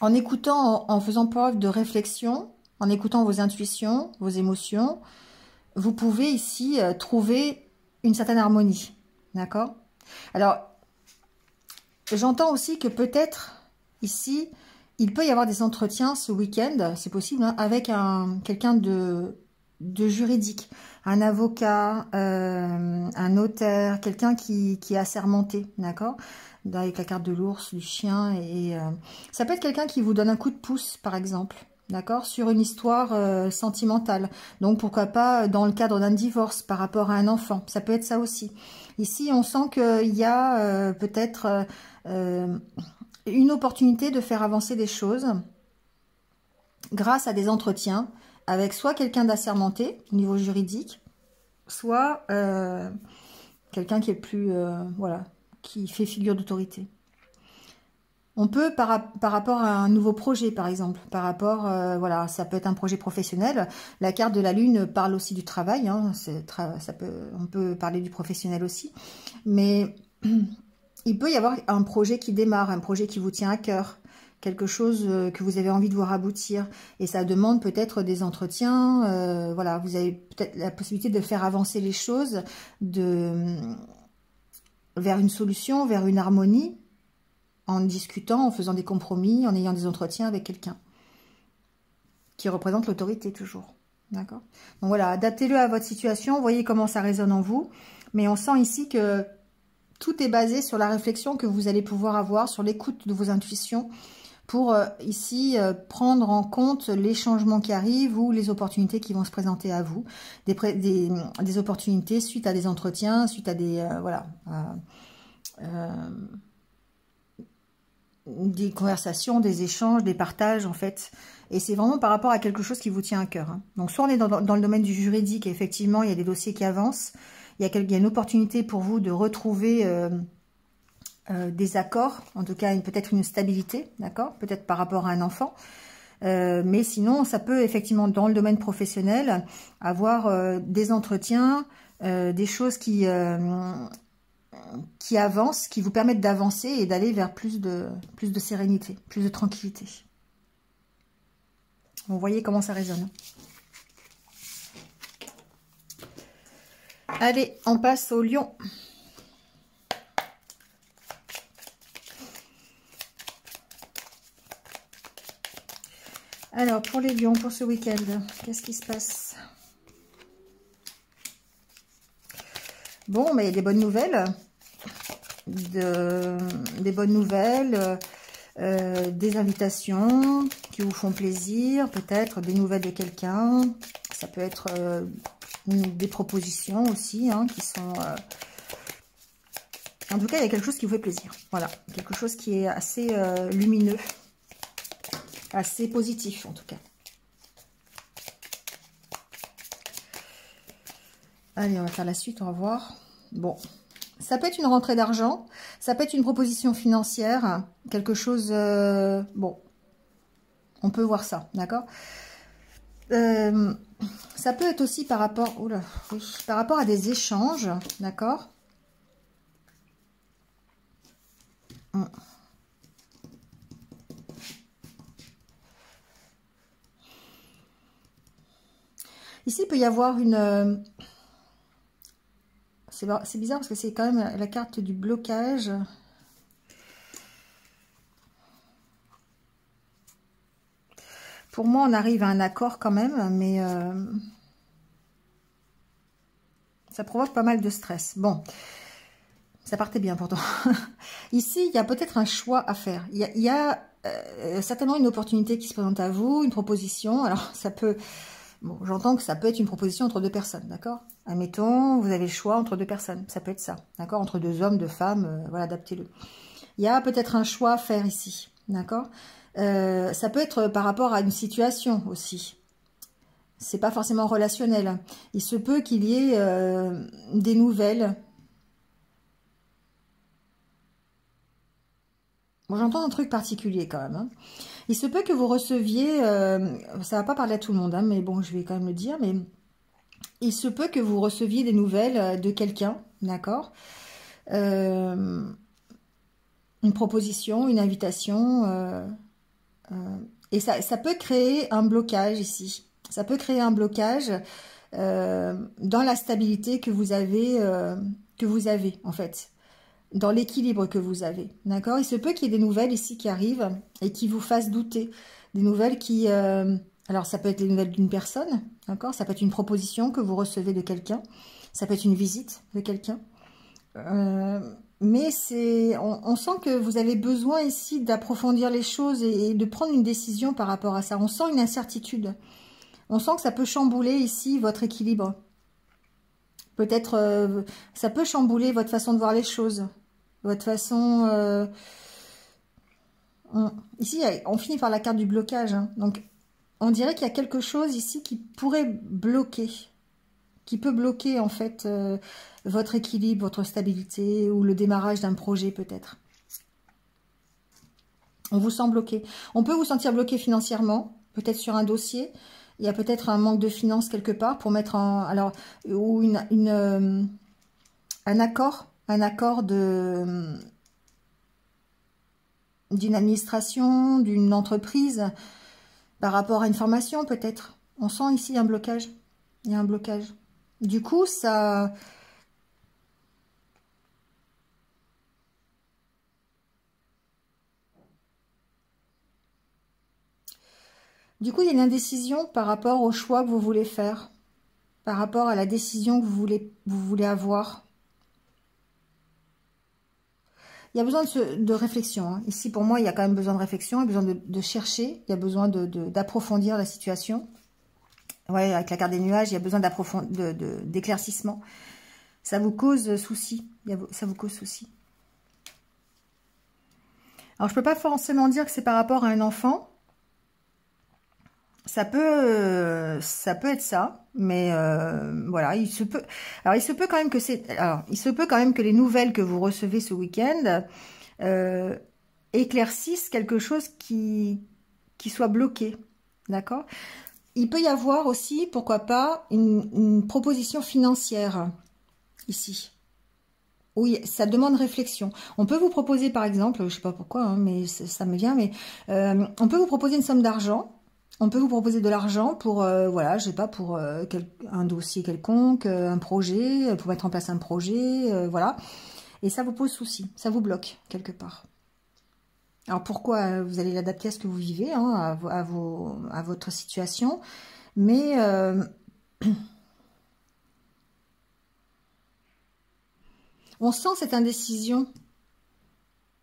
en écoutant, en faisant preuve de réflexion, en écoutant vos intuitions, vos émotions, vous pouvez ici trouver une certaine harmonie. D'accord? Alors, j'entends aussi que peut-être, ici, il peut y avoir des entretiens ce week-end, c'est possible, hein, avec quelqu'un de juridique, un avocat, un notaire, quelqu'un qui est assermenté, d'accord? Avec la carte de l'ours, du chien, et ça peut être quelqu'un qui vous donne un coup de pouce, par exemple, d'accord? Sur une histoire sentimentale. Donc, pourquoi pas dans le cadre d'un divorce par rapport à un enfant, ça peut être ça aussi. Ici, on sent qu'il y a peut-être une opportunité de faire avancer des choses grâce à des entretiens avec soit quelqu'un d'assermenté au niveau juridique, soit quelqu'un qui est plus, voilà, qui fait figure d'autorité. On peut, par rapport à un nouveau projet, par exemple, par rapport, voilà, ça peut être un projet professionnel. La carte de la Lune parle aussi du travail, hein, on peut parler du professionnel aussi, mais il peut y avoir un projet qui démarre, un projet qui vous tient à cœur, quelque chose que vous avez envie de voir aboutir, et ça demande peut-être des entretiens, voilà, vous avez peut-être la possibilité de faire avancer les choses vers une solution, vers une harmonie, en discutant, en faisant des compromis, en ayant des entretiens avec quelqu'un qui représente l'autorité toujours. D'accord? Donc voilà, adaptez-le à votre situation, voyez comment ça résonne en vous. Mais on sent ici que tout est basé sur la réflexion que vous allez pouvoir avoir, sur l'écoute de vos intuitions, pour ici prendre en compte les changements qui arrivent ou les opportunités qui vont se présenter à vous. Des opportunités suite à des entretiens, suite à des... voilà... des conversations, des échanges, des partages en fait. Et c'est vraiment par rapport à quelque chose qui vous tient à cœur. Hein. Donc soit on est dans le domaine du juridique, et effectivement il y a des dossiers qui avancent, il y a une opportunité pour vous de retrouver des accords, en tout cas peut-être une stabilité, d'accord, peut-être par rapport à un enfant. Mais sinon ça peut effectivement dans le domaine professionnel avoir des entretiens, des choses qui avancent, qui vous permettent d'avancer et d'aller vers plus de sérénité, plus de tranquillité. Vous voyez comment ça résonne. Allez, on passe au lion. Alors, pour les lions, pour ce week-end, qu'est-ce qui se passe? Bon, mais il y a des bonnes nouvelles. Des bonnes nouvelles, des invitations qui vous font plaisir, peut-être des nouvelles de quelqu'un, ça peut être des propositions aussi, hein, qui sont... En tout cas, il y a quelque chose qui vous fait plaisir, voilà, quelque chose qui est assez lumineux, assez positif en tout cas. Allez, on va faire la suite, on va voir. Bon... Ça peut être une rentrée d'argent, ça peut être une proposition financière, quelque chose... bon, on peut voir ça, d'accord. Ça peut être aussi par rapport... Oula, oui, par rapport à des échanges, d'accord. Ici, il peut y avoir une... C'est bizarre parce que c'est quand même la carte du blocage. Pour moi, on arrive à un accord quand même, mais ça provoque pas mal de stress. Bon, ça partait bien pourtant. Ici, il y a peut-être un choix à faire. Il y a certainement une opportunité qui se présente à vous, une proposition. Alors, ça peut... Bon, j'entends que ça peut être une proposition entre deux personnes, d'accord? Admettons, vous avez le choix entre deux personnes, ça peut être ça, d'accord? Entre deux hommes, deux femmes, voilà, adaptez-le. Il y a peut-être un choix à faire ici, d'accord? Ça peut être par rapport à une situation aussi. C'est pas forcément relationnel. Il se peut qu'il y ait des nouvelles. Bon, j'entends un truc particulier quand même, hein. Il se peut que vous receviez, ça va pas parler à tout le monde, hein, mais bon, je vais quand même le dire, mais il se peut que vous receviez des nouvelles de quelqu'un, d'accord, une proposition, une invitation. Et ça peut créer un blocage ici. Ça peut créer un blocage dans la stabilité que vous avez en fait. Dans l'équilibre que vous avez. D'accord? Il se peut qu'il y ait des nouvelles ici qui arrivent et qui vous fassent douter. Des nouvelles qui... alors, ça peut être les nouvelles d'une personne. D'accord? Ça peut être une proposition que vous recevez de quelqu'un. Ça peut être une visite de quelqu'un. Mais on sent que vous avez besoin ici d'approfondir les choses et de prendre une décision par rapport à ça. On sent une incertitude. On sent que ça peut chambouler ici votre équilibre. Peut-être ça peut chambouler votre façon de voir les choses. Votre façon... ici, on finit par la carte du blocage. Hein. Donc, on dirait qu'il y a quelque chose ici qui pourrait bloquer. Qui peut bloquer, en fait, votre équilibre, votre stabilité ou le démarrage d'un projet, peut-être. On vous sent bloqué. On peut vous sentir bloqué financièrement, peut-être sur un dossier. Il y a peut-être un manque de finances quelque part pour mettre en... Alors, ou un accord d'une administration, d'une entreprise, par rapport à une formation peut-être. On sent ici un blocage. Il y a un blocage. Du coup, ça... Du coup, il y a une indécision par rapport au choix que vous voulez faire, par rapport à la décision que vous voulez avoir. Il y a besoin de réflexion. Hein. Ici, pour moi, il y a quand même besoin de réflexion, il y a besoin de chercher, il y a besoin d'approfondir la situation. Ouais, avec la carte des nuages, il y a besoin d'éclaircissement. Ça vous cause souci. Ça vous cause souci. Alors, je ne peux pas forcément dire que c'est par rapport à un enfant. Ça peut être ça, mais voilà, il se peut. Alors, il se peut quand même que les nouvelles que vous recevez ce week-end éclaircissent quelque chose qui soit bloqué, d'accord? Il peut y avoir aussi, pourquoi pas, une proposition financière ici. Oui, ça demande réflexion. On peut vous proposer, par exemple, je sais pas pourquoi, hein, mais ça me vient, mais on peut vous proposer une somme d'argent. On peut vous proposer de l'argent pour, voilà, je sais pas, pour un dossier quelconque, un projet, pour mettre en place un projet, voilà. Et ça vous pose souci, ça vous bloque quelque part. Alors pourquoi vous allez l'adapter à ce que vous vivez, hein, à votre situation, mais on sent cette indécision.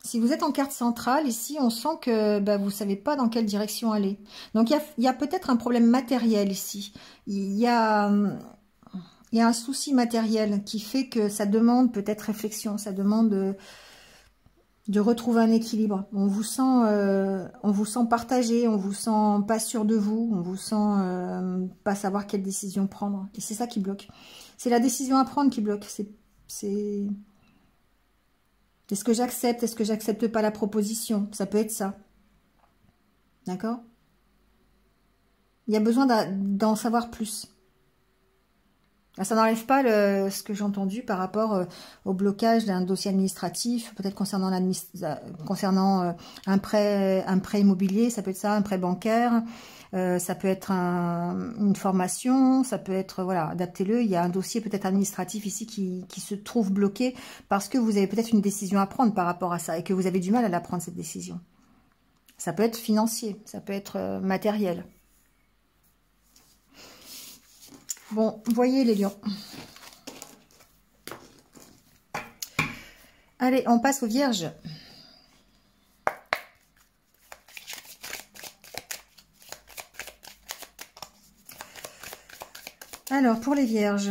Si vous êtes en carte centrale, ici, on sent que vous ne savez pas dans quelle direction aller. Donc, il y a peut-être un problème matériel ici. Il y a un souci matériel qui fait que ça demande peut-être réflexion. Ça demande de retrouver un équilibre. On vous sent partagé, on vous sent pas sûr de vous, on vous sent pas savoir quelle décision prendre. Et c'est ça qui bloque. C'est la décision à prendre qui bloque. Est-ce que j'accepte? Est-ce que j'accepte pas la proposition? Ça peut être ça. D'accord? Il y a besoin d'en savoir plus. Ça n'enlève pas ce que j'ai entendu par rapport au blocage d'un dossier administratif, peut-être concernant un prêt immobilier, ça peut être ça, un prêt bancaire, ça peut être une formation, ça peut être, voilà, adaptez-le. Il y a un dossier peut-être administratif ici qui se trouve bloqué parce que vous avez peut-être une décision à prendre par rapport à ça et que vous avez du mal à la prendre, cette décision. Ça peut être financier, ça peut être matériel. Bon, voyez les lions. Allez, on passe aux vierges. Alors, pour les vierges.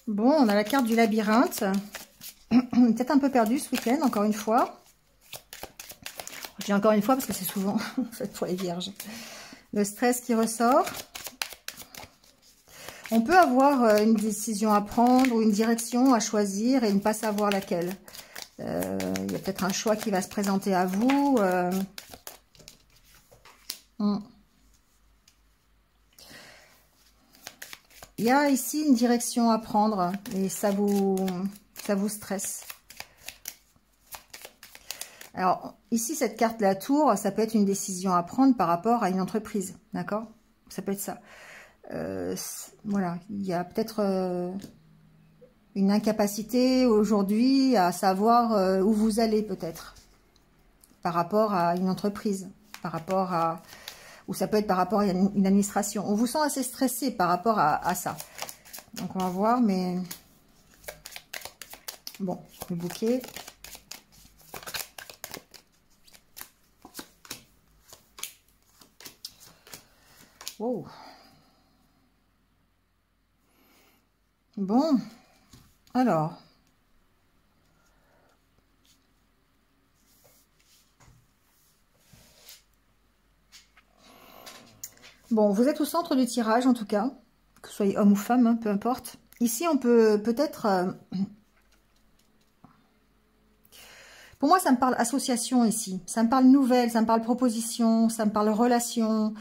Bon, on a la carte du labyrinthe. Peut-être un peu perdu ce week-end, encore une fois. Je dis encore une fois parce que c'est souvent pour les vierges. Le stress qui ressort. On peut avoir une décision à prendre ou une direction à choisir et ne pas savoir laquelle. Il y a peut-être un choix qui va se présenter à vous. Il y a ici une direction à prendre et ça vous stresse. Alors, ici, cette carte de la tour, ça peut être une décision à prendre par rapport à une entreprise, d'accord? Ça peut être ça. Voilà, il y a peut-être une incapacité aujourd'hui à savoir où vous allez, peut-être, par rapport à une entreprise, par rapport à... ou ça peut être par rapport à une administration. On vous sent assez stressé par rapport à ça. Donc, on va voir, mais... Bon, le bouquet... Wow. Bon, alors. Bon, vous êtes au centre du tirage en tout cas, que vous soyez homme ou femme, hein, peu importe. Ici, on peut peut-être... Pour moi, ça me parle association ici. Ça me parle nouvelle, ça me parle proposition, ça me parle relation.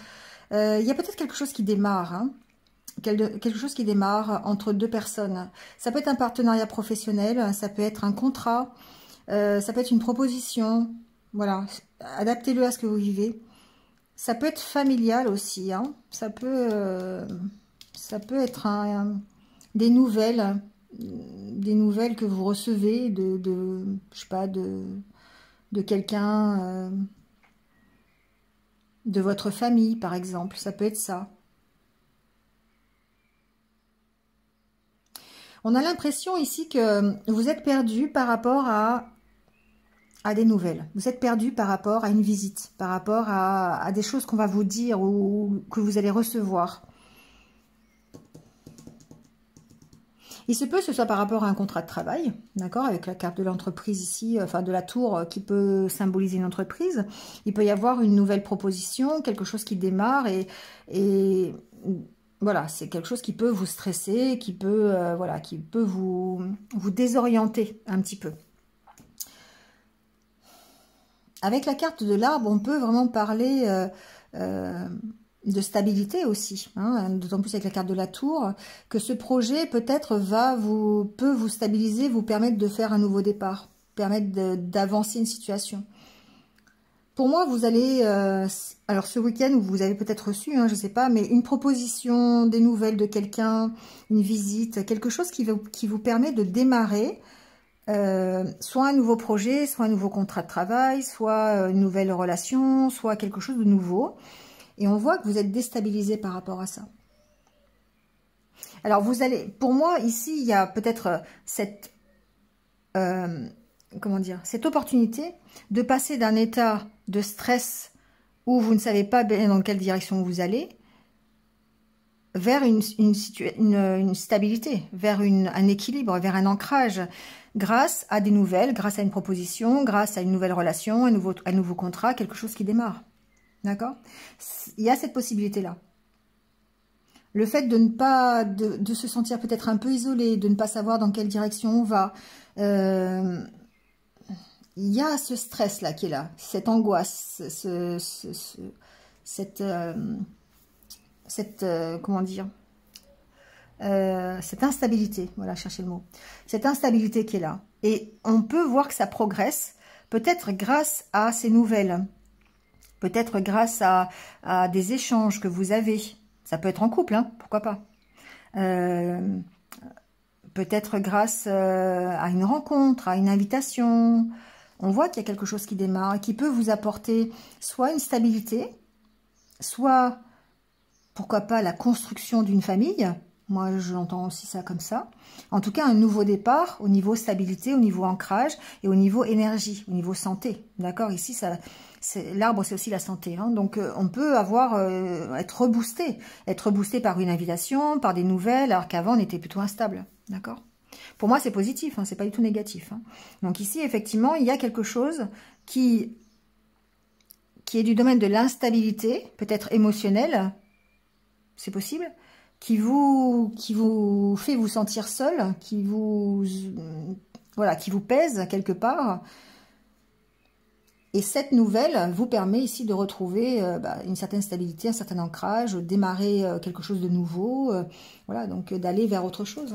Il y a peut-être quelque chose qui démarre, hein. Quelque chose qui démarre entre deux personnes. Ça peut être un partenariat professionnel, ça peut être un contrat, ça peut être une proposition. Voilà, adaptez-le à ce que vous vivez. Ça peut être familial aussi, hein. Ça peut être des nouvelles que vous recevez je sais pas, de quelqu'un, de votre famille par exemple. Ça peut être ça. On a l'impression ici que vous êtes perdu par rapport à des nouvelles. Vous êtes perdu par rapport à une visite, par rapport à des choses qu'on va vous dire ou que vous allez recevoir. Il se peut que ce soit par rapport à un contrat de travail, d'accord, avec la carte de l'entreprise ici, enfin de la tour qui peut symboliser une entreprise. Il peut y avoir une nouvelle proposition, quelque chose qui démarre et voilà, c'est quelque chose qui peut vous stresser, qui peut, voilà, qui peut vous désorienter un petit peu. Avec la carte de l'arbre, on peut vraiment parler de stabilité aussi, hein, d'autant plus avec la carte de la tour, que ce projet peut-être peut vous stabiliser, vous permettre de faire un nouveau départ, permettre d'avancer une situation. Pour moi, vous allez, alors ce week-end, vous avez peut-être reçu, hein, je ne sais pas, mais une proposition, des nouvelles de quelqu'un, une visite, quelque chose qui vous permet de démarrer soit un nouveau projet, soit un nouveau contrat de travail, soit une nouvelle relation, soit quelque chose de nouveau. Et on voit que vous êtes déstabilisé par rapport à ça. Alors, pour moi, ici, il y a peut-être cette... comment dire, cette opportunité de passer d'un état de stress où vous ne savez pas bien dans quelle direction vous allez vers une stabilité, vers un équilibre, vers un ancrage grâce à des nouvelles, grâce à une proposition, grâce à une nouvelle relation, un nouveau contrat, quelque chose qui démarre. D'accord? Il y a cette possibilité-là. Le fait de ne pas, de se sentir peut-être un peu isolé, de ne pas savoir dans quelle direction on va, il y a ce stress-là qui est là, cette angoisse, comment dire, cette instabilité, voilà, cherchez le mot, cette instabilité qui est là. Et on peut voir que ça progresse, peut-être grâce à ces nouvelles, peut-être grâce à des échanges que vous avez. Ça peut être en couple, hein, pourquoi pas. Peut-être grâce à une rencontre, à une invitation. On voit qu'il y a quelque chose qui démarre et qui peut vous apporter soit une stabilité, soit, pourquoi pas, la construction d'une famille. Moi, j'entends aussi ça comme ça. En tout cas, un nouveau départ au niveau stabilité, au niveau ancrage et au niveau énergie, au niveau santé. D'accord? Ici, l'arbre, c'est aussi la santé. Hein. Donc, on peut être reboosté par une invitation, par des nouvelles, alors qu'avant, on était plutôt instable. D'accord? Pour moi, c'est positif, hein, c'est pas du tout négatif. Hein. Donc ici, effectivement, il y a quelque chose qui est du domaine de l'instabilité, peut-être émotionnelle, c'est possible, qui vous fait vous sentir seul, voilà, qui vous pèse quelque part. Et cette nouvelle vous permet ici de retrouver une certaine stabilité, un certain ancrage, démarrer quelque chose de nouveau, voilà, donc d'aller vers autre chose.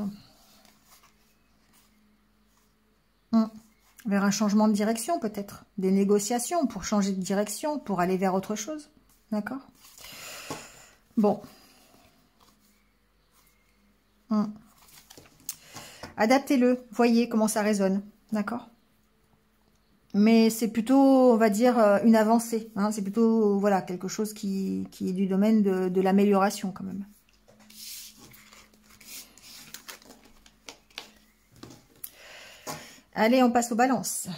Vers un changement de direction peut-être, des négociations pour changer de direction, pour aller vers autre chose, d'accord? Bon. Adaptez-le, voyez comment ça résonne, d'accord? Mais c'est plutôt, on va dire, une avancée. Hein, c'est plutôt, voilà, quelque chose qui est du domaine de l'amélioration quand même. Allez, on passe aux balances.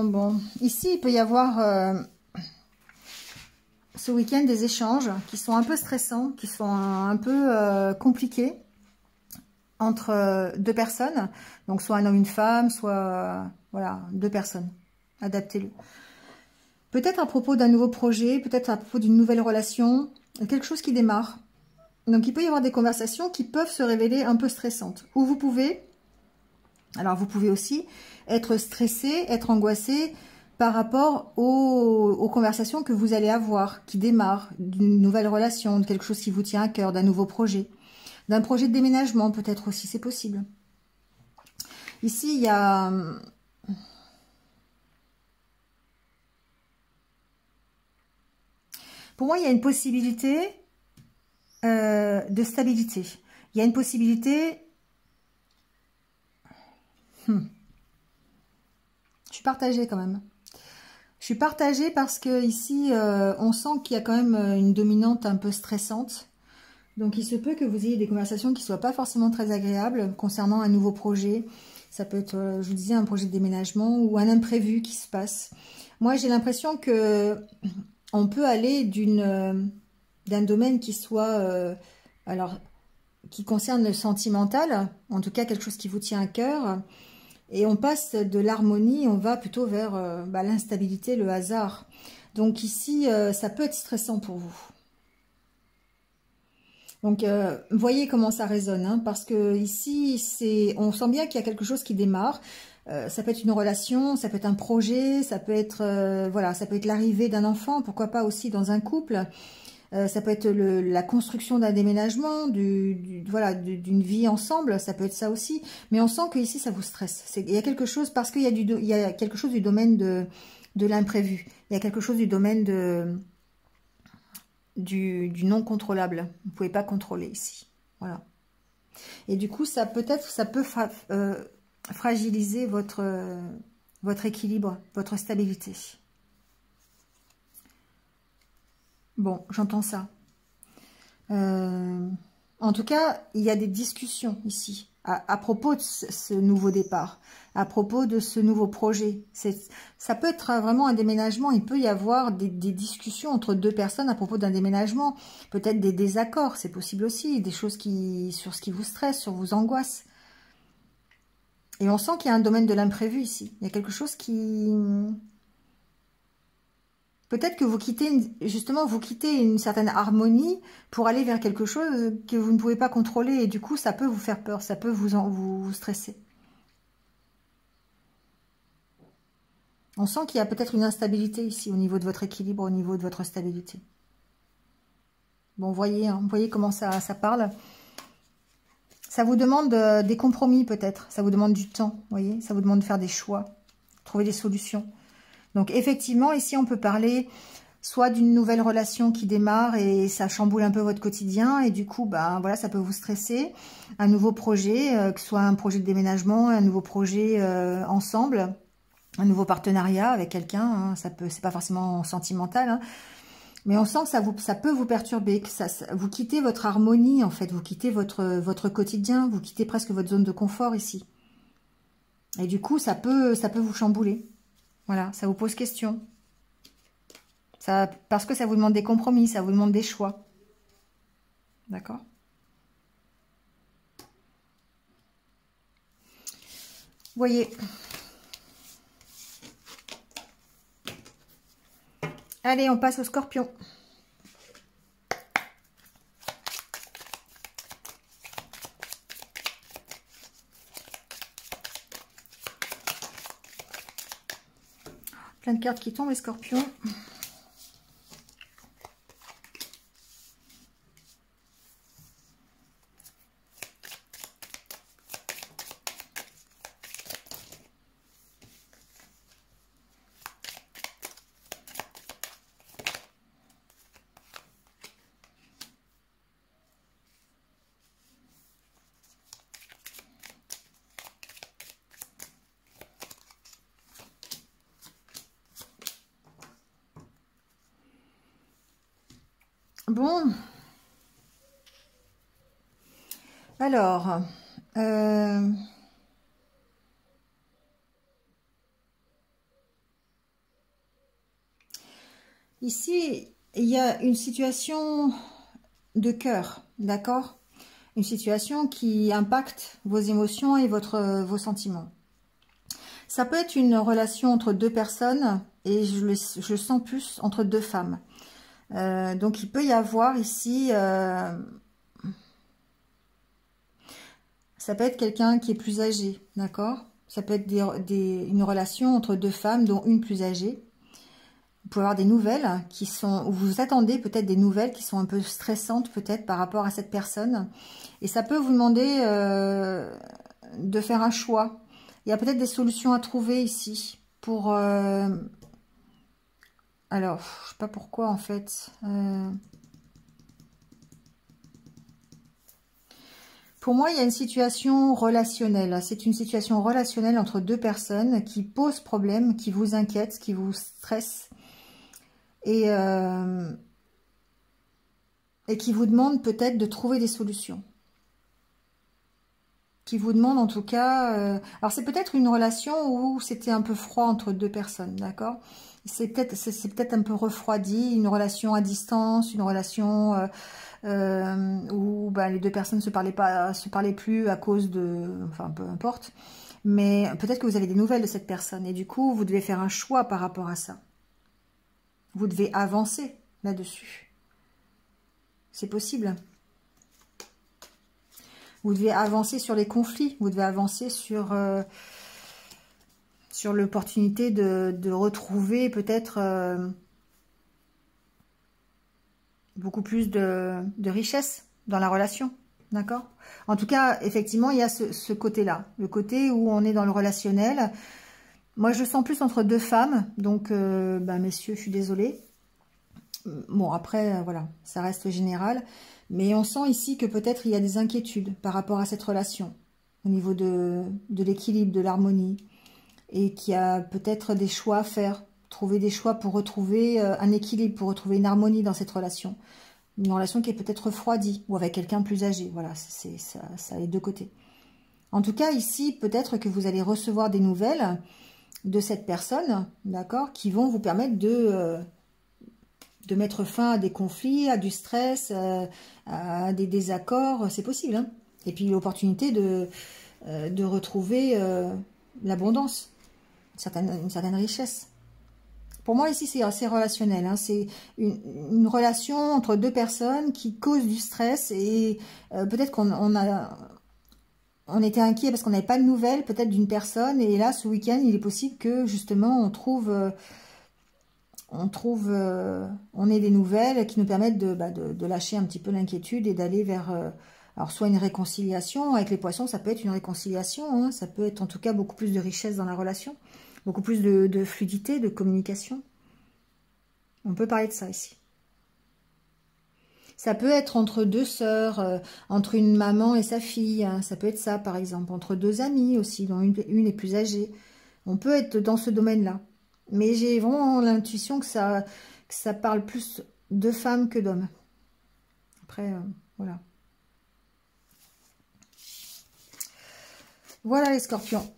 Bon. Ici, il peut y avoir ce week-end des échanges qui sont un peu stressants, qui sont un peu compliqués entre deux personnes. Donc, soit un homme, une femme, soit, voilà, deux personnes. Adaptez-le. Peut-être à propos d'un nouveau projet, peut-être à propos d'une nouvelle relation, quelque chose qui démarre. Donc, il peut y avoir des conversations qui peuvent se révéler un peu stressantes. Ou vous pouvez... Alors, vous pouvez aussi être stressé, être angoissé par rapport aux conversations que vous allez avoir, qui démarrent, d'une nouvelle relation, de quelque chose qui vous tient à cœur, d'un nouveau projet, d'un projet de déménagement peut-être aussi, c'est possible. Ici, il y a... Pour moi, il y a une possibilité de stabilité. Il y a une possibilité... Je suis partagée quand même. Je suis partagée parce que ici, on sent qu'il y a quand même une dominante un peu stressante. Donc, il se peut que vous ayez des conversations qui ne soient pas forcément très agréables concernant un nouveau projet. Ça peut être, je vous disais, un projet de déménagement ou un imprévu qui se passe. Moi, j'ai l'impression que on peut aller d'un domaine qui soit, alors, qui concerne le sentimental, en tout cas quelque chose qui vous tient à cœur. Et on passe de l'harmonie, on va plutôt vers l'instabilité, le hasard. Donc ici, ça peut être stressant pour vous. Donc, voyez comment ça résonne, hein, parce que ici, on sent bien qu'il y a quelque chose qui démarre. Ça peut être une relation, ça peut être un projet, ça peut être voilà, ça peut être l'arrivée d'un enfant, pourquoi pas aussi dans un couple. Ça peut être la construction d'un déménagement, voilà, d'une vie ensemble, ça peut être ça aussi. Mais on sent que ici ça vous stresse. Il y a quelque chose, parce qu'il y a quelque chose du domaine de l'imprévu. Il y a quelque chose du domaine du non contrôlable. Vous ne pouvez pas contrôler ici. Voilà. Et du coup, ça peut fragiliser votre équilibre, votre stabilité. Bon, j'entends ça. En tout cas, il y a des discussions ici à propos de ce nouveau départ, à propos de ce nouveau projet. Ça peut être vraiment un déménagement. Il peut y avoir des discussions entre deux personnes à propos d'un déménagement. Peut-être des désaccords, c'est possible aussi. Des choses sur ce qui vous stresse, sur vos angoisses. Et on sent qu'il y a un domaine de l'imprévu ici. Il y a quelque chose qui... Peut-être que vous quittez une certaine harmonie pour aller vers quelque chose que vous ne pouvez pas contrôler. Et du coup, ça peut vous faire peur, ça peut vous stresser. On sent qu'il y a peut-être une instabilité ici au niveau de votre équilibre, au niveau de votre stabilité. Bon, voyez comment ça parle. Ça vous demande des compromis peut-être. Ça vous demande du temps, voyez. Ça vous demande de faire des choix, trouver des solutions. Donc, effectivement, ici, on peut parler soit d'une nouvelle relation qui démarre et ça chamboule un peu votre quotidien et du coup, bah, voilà, ça peut vous stresser. Un nouveau projet, que ce soit un projet de déménagement, un nouveau projet ensemble, un nouveau partenariat avec quelqu'un, hein, c'est pas forcément sentimental, hein, mais on sent que ça peut vous perturber, que vous quittez votre harmonie en fait, vous quittez votre quotidien, vous quittez presque votre zone de confort ici. Et du coup, ça peut vous chambouler. Voilà, ça vous pose question. Parce que ça vous demande des compromis, ça vous demande des choix. D'accord? Voyez. Allez, on passe au Scorpion. Plein de cartes qui tombent, les Scorpions. Bon. Alors, ici, il y a une situation de cœur, d'accord? Une situation qui impacte vos émotions et vos sentiments. Ça peut être une relation entre deux personnes, et je le sens plus entre deux femmes. Donc, il peut y avoir ici... ça peut être quelqu'un qui est plus âgé, d'accord? Ça peut être une relation entre deux femmes, dont une plus âgée. Vous pouvez avoir des nouvelles qui sont... Ou vous attendez peut-être des nouvelles qui sont un peu stressantes peut-être par rapport à cette personne. Et ça peut vous demander de faire un choix. Il y a peut-être des solutions à trouver ici pour... Alors, je ne sais pas pourquoi en fait... Pour moi, il y a une situation relationnelle. C'est une situation relationnelle entre deux personnes qui pose problème, qui vous inquiète, qui vous stresse et qui vous demande peut-être de trouver des solutions. Qui vous demande en tout cas... alors, c'est peut-être une relation où c'était un peu froid entre deux personnes, d'accord? C'est peut-être un peu refroidi, une relation à distance, une relation... où bah, les deux personnes se parlaient plus à cause de... Enfin, peu importe. Mais peut-être que vous avez des nouvelles de cette personne. Et du coup, vous devez faire un choix par rapport à ça. Vous devez avancer là-dessus. C'est possible. Vous devez avancer sur les conflits. Vous devez avancer sur l'opportunité de retrouver peut-être... beaucoup plus de richesse dans la relation, d'accord? En tout cas, effectivement, il y a ce côté-là, le côté où on est dans le relationnel. Moi, je le sens plus entre deux femmes, donc, bah, messieurs, je suis désolée. Bon, après, voilà, ça reste général. Mais on sent ici que peut-être il y a des inquiétudes par rapport à cette relation, au niveau de l'équilibre, de l'harmonie, et qu'il y a peut-être des choix à faire. Trouver des choix pour retrouver un équilibre, pour retrouver une harmonie dans cette relation. Une relation qui est peut-être refroidie ou avec quelqu'un plus âgé. Voilà, ça a les deux côtés. En tout cas, ici, peut-être que vous allez recevoir des nouvelles de cette personne, d'accord, qui vont vous permettre de mettre fin à des conflits, à du stress, à des désaccords. C'est possible, hein. Et puis l'opportunité de retrouver l'abondance, une certaine richesse. Pour moi, ici, c'est assez relationnel. Hein. C'est une relation entre deux personnes qui cause du stress et peut-être qu'on était inquiet parce qu'on n'avait pas de nouvelles peut-être d'une personne. Et là, ce week-end, il est possible que justement, on ait des nouvelles qui nous permettent de lâcher un petit peu l'inquiétude et d'aller vers... alors, soit une réconciliation. Avec les poissons, ça peut être une réconciliation. Hein. Ça peut être en tout cas beaucoup plus de richesse dans la relation. Beaucoup plus de fluidité, de communication. On peut parler de ça ici. Ça peut être entre deux sœurs, entre une maman et sa fille. Hein, ça peut être ça, par exemple. Entre deux amies aussi, dont une est plus âgée. On peut être dans ce domaine-là. Mais j'ai vraiment l'intuition que ça parle plus de femmes que d'hommes. Après, voilà. Voilà les scorpions.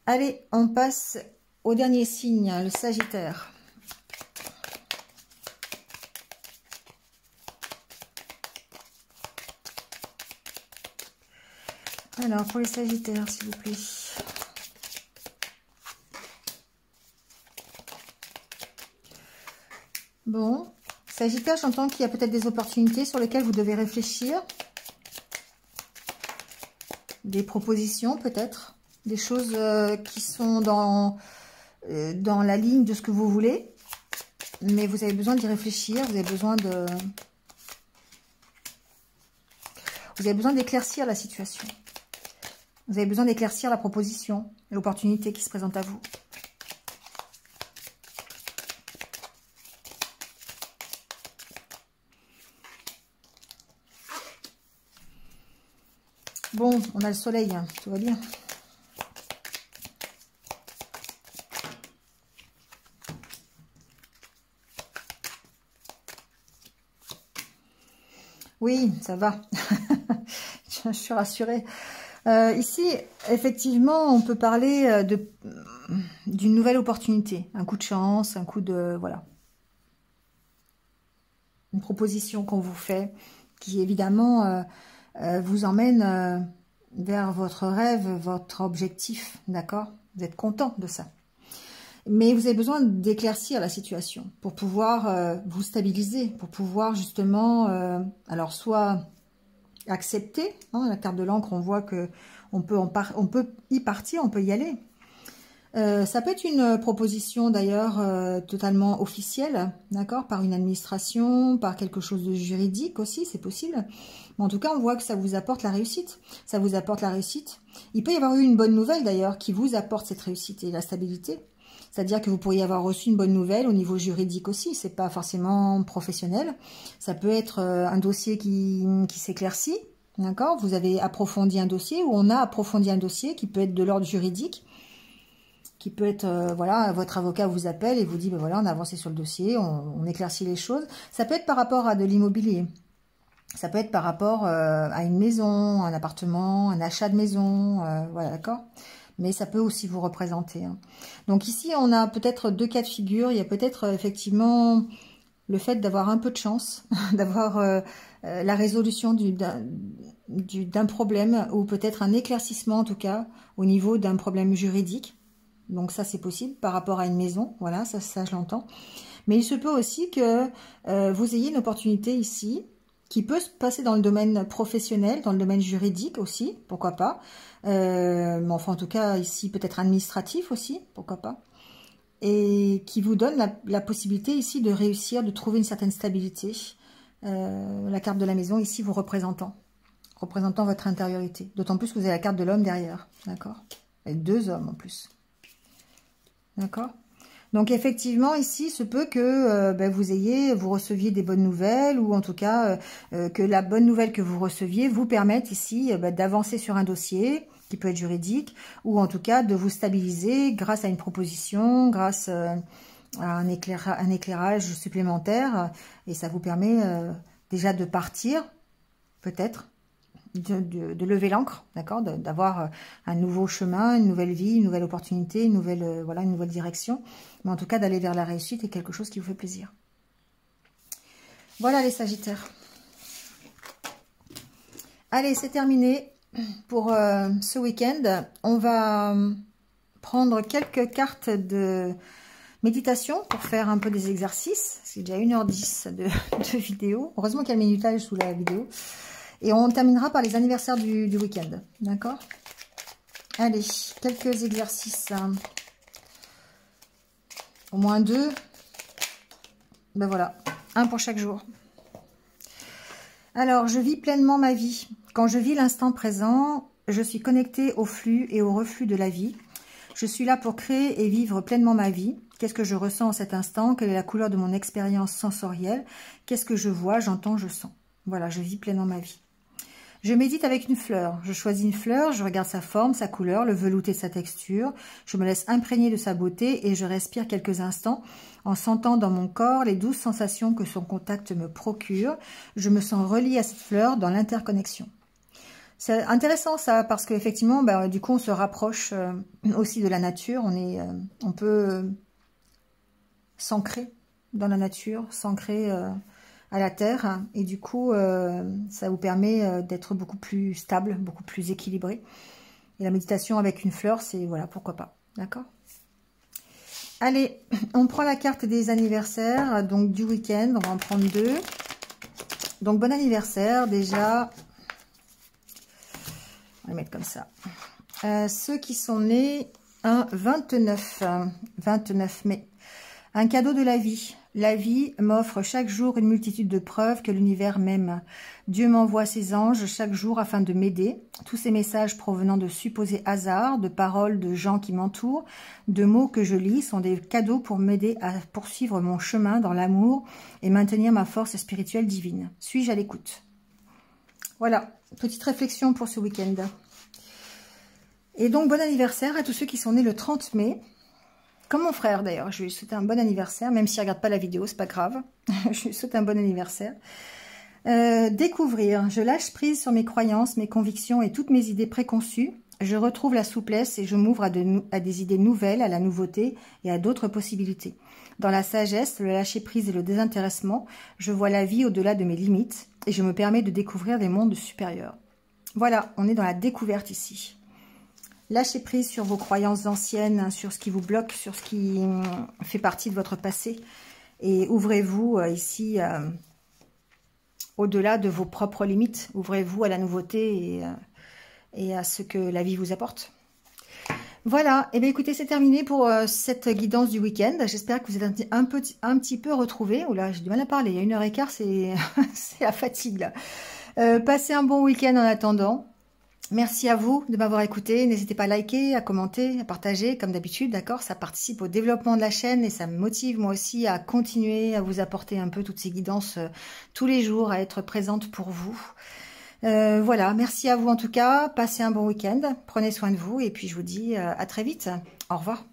Allez, on passe au dernier signe, le Sagittaire. Alors, pour les Sagittaires, s'il vous plaît. Bon, Sagittaire, j'entends qu'il y a peut-être des opportunités sur lesquelles vous devez réfléchir. Des propositions, peut-être. Des choses qui sont dans la ligne de ce que vous voulez. Mais vous avez besoin d'y réfléchir. Vous avez besoin de... Vous avez besoin d'éclaircir la situation. Vous avez besoin d'éclaircir la proposition, l'opportunité qui se présente à vous. Bon, on a le soleil, hein, tout va bien. Oui, ça va. Je suis rassurée. Ici, effectivement, on peut parler d'une nouvelle opportunité. Un coup de chance, un coup de... Voilà. Une proposition qu'on vous fait qui, évidemment, vous emmène vers votre rêve, votre objectif. D'accord? Vous êtes content de ça. Mais vous avez besoin d'éclaircir la situation pour pouvoir vous stabiliser, pour pouvoir justement, alors soit accepter, hein, la carte de l'encre, on voit que on peut y partir, on peut y aller. Ça peut être une proposition d'ailleurs totalement officielle, d'accord, par une administration, par quelque chose de juridique aussi, c'est possible. Mais en tout cas, on voit que ça vous apporte la réussite. Ça vous apporte la réussite. Il peut y avoir eu une bonne nouvelle d'ailleurs qui vous apporte cette réussite et la stabilité. C'est-à-dire que vous pourriez avoir reçu une bonne nouvelle au niveau juridique aussi. C'est pas forcément professionnel. Ça peut être un dossier qui s'éclaircit, d'accord. Vous avez approfondi un dossier ou on a approfondi un dossier qui peut être de l'ordre juridique. Qui peut être, voilà, votre avocat vous appelle et vous dit, ben voilà, on a avancé sur le dossier, on éclaircit les choses. Ça peut être par rapport à de l'immobilier. Ça peut être par rapport à une maison, un appartement, un achat de maison, voilà, d'accord. Mais ça peut aussi vous représenter. Hein. Donc ici, on a peut-être deux cas de figure. Il y a peut-être effectivement le fait d'avoir un peu de chance, d'avoir la résolution d'un problème ou peut-être un éclaircissement en tout cas au niveau d'un problème juridique. Donc ça, c'est possible par rapport à une maison. Voilà, ça je l'entends. Mais il se peut aussi que vous ayez une opportunité ici qui peut se passer dans le domaine professionnel, dans le domaine juridique aussi, pourquoi pas. Mais enfin, en tout cas, ici, peut-être administratif aussi, pourquoi pas. Et qui vous donne la possibilité ici de réussir, de trouver une certaine stabilité. La carte de la maison, ici, vous représentant votre intériorité. D'autant plus que vous avez la carte de l'homme derrière, d'accord? Avec deux hommes en plus. D'accord? Donc effectivement, ici, se peut que vous receviez des bonnes nouvelles ou en tout cas que la bonne nouvelle que vous receviez vous permette ici d'avancer sur un dossier qui peut être juridique ou en tout cas de vous stabiliser grâce à une proposition, grâce à un éclairage supplémentaire et ça vous permet déjà de partir, peut-être, de lever l'ancre, d'accord, d'avoir un nouveau chemin, une nouvelle vie, une nouvelle opportunité, une nouvelle direction, mais en tout cas d'aller vers la réussite et quelque chose qui vous fait plaisir. Voilà les Sagittaires. Allez, c'est terminé pour ce week-end. On va prendre quelques cartes de méditation pour faire un peu des exercices. C'est déjà 1h10 de vidéo. Heureusement qu'il y a le minutage sous la vidéo. Et on terminera par les anniversaires du week-end. D'accord? Allez, quelques exercices. Au moins 2. Ben voilà, un pour chaque jour. Alors, je vis pleinement ma vie. Quand je vis l'instant présent, je suis connectée au flux et au reflux de la vie. Je suis là pour créer et vivre pleinement ma vie. Qu'est-ce que je ressens en cet instant? Quelle est la couleur de mon expérience sensorielle? Qu'est-ce que je vois, j'entends, je sens? Voilà, je vis pleinement ma vie. Je médite avec une fleur. Je choisis une fleur, je regarde sa forme, sa couleur, le velouté de sa texture. Je me laisse imprégner de sa beauté et je respire quelques instants en sentant dans mon corps les douces sensations que son contact me procure. Je me sens reliée à cette fleur dans l'interconnexion. C'est intéressant ça parce qu'effectivement, du coup, on se rapproche aussi de la nature. On peut s'ancrer dans la nature, s'ancrer à la terre, et du coup ça vous permet d'être beaucoup plus stable, beaucoup plus équilibré. Et la méditation avec une fleur, c'est voilà, pourquoi pas, d'accord? Allez, on prend la carte des anniversaires, donc du week-end, on va en prendre 2. Donc bon anniversaire déjà, on va les mettre comme ça. Ceux qui sont nés un 29 mai, un cadeau de la vie. La vie m'offre chaque jour une multitude de preuves que l'univers m'aime. Dieu m'envoie ses anges chaque jour afin de m'aider. Tous ces messages provenant de supposés hasards, de paroles de gens qui m'entourent, de mots que je lis sont des cadeaux pour m'aider à poursuivre mon chemin dans l'amour et maintenir ma force spirituelle divine. Suis-je à l'écoute? Voilà, petite réflexion pour ce week-end. Et donc, bon anniversaire à tous ceux qui sont nés le 30 mai. Comme mon frère d'ailleurs, je lui souhaite un bon anniversaire, même s'il ne regarde pas la vidéo, c'est pas grave. Je lui souhaite un bon anniversaire. Découvrir, je lâche prise sur mes croyances, mes convictions et toutes mes idées préconçues. Je retrouve la souplesse et je m'ouvre à des idées nouvelles, à la nouveauté et à d'autres possibilités. Dans la sagesse, le lâcher prise et le désintéressement, je vois la vie au-delà de mes limites et je me permets de découvrir des mondes supérieurs. Voilà, on est dans la découverte ici. Lâchez prise sur vos croyances anciennes, sur ce qui vous bloque, sur ce qui fait partie de votre passé. Et ouvrez-vous ici au-delà de vos propres limites. Ouvrez-vous à la nouveauté et à ce que la vie vous apporte. Voilà, et bien écoutez, c'est terminé pour cette guidance du week-end. J'espère que vous êtes un petit peu retrouvés. Oula, j'ai du mal à parler, il y a 1h15, c'est la fatigue là. Passez un bon week-end en attendant. Merci à vous de m'avoir écouté. N'hésitez pas à liker, à commenter, à partager, comme d'habitude, d'accord? Ça participe au développement de la chaîne et ça me motive moi aussi à continuer à vous apporter un peu toutes ces guidances tous les jours, à être présente pour vous. Voilà, merci à vous en tout cas. Passez un bon week-end. Prenez soin de vous et puis je vous dis à très vite. Au revoir.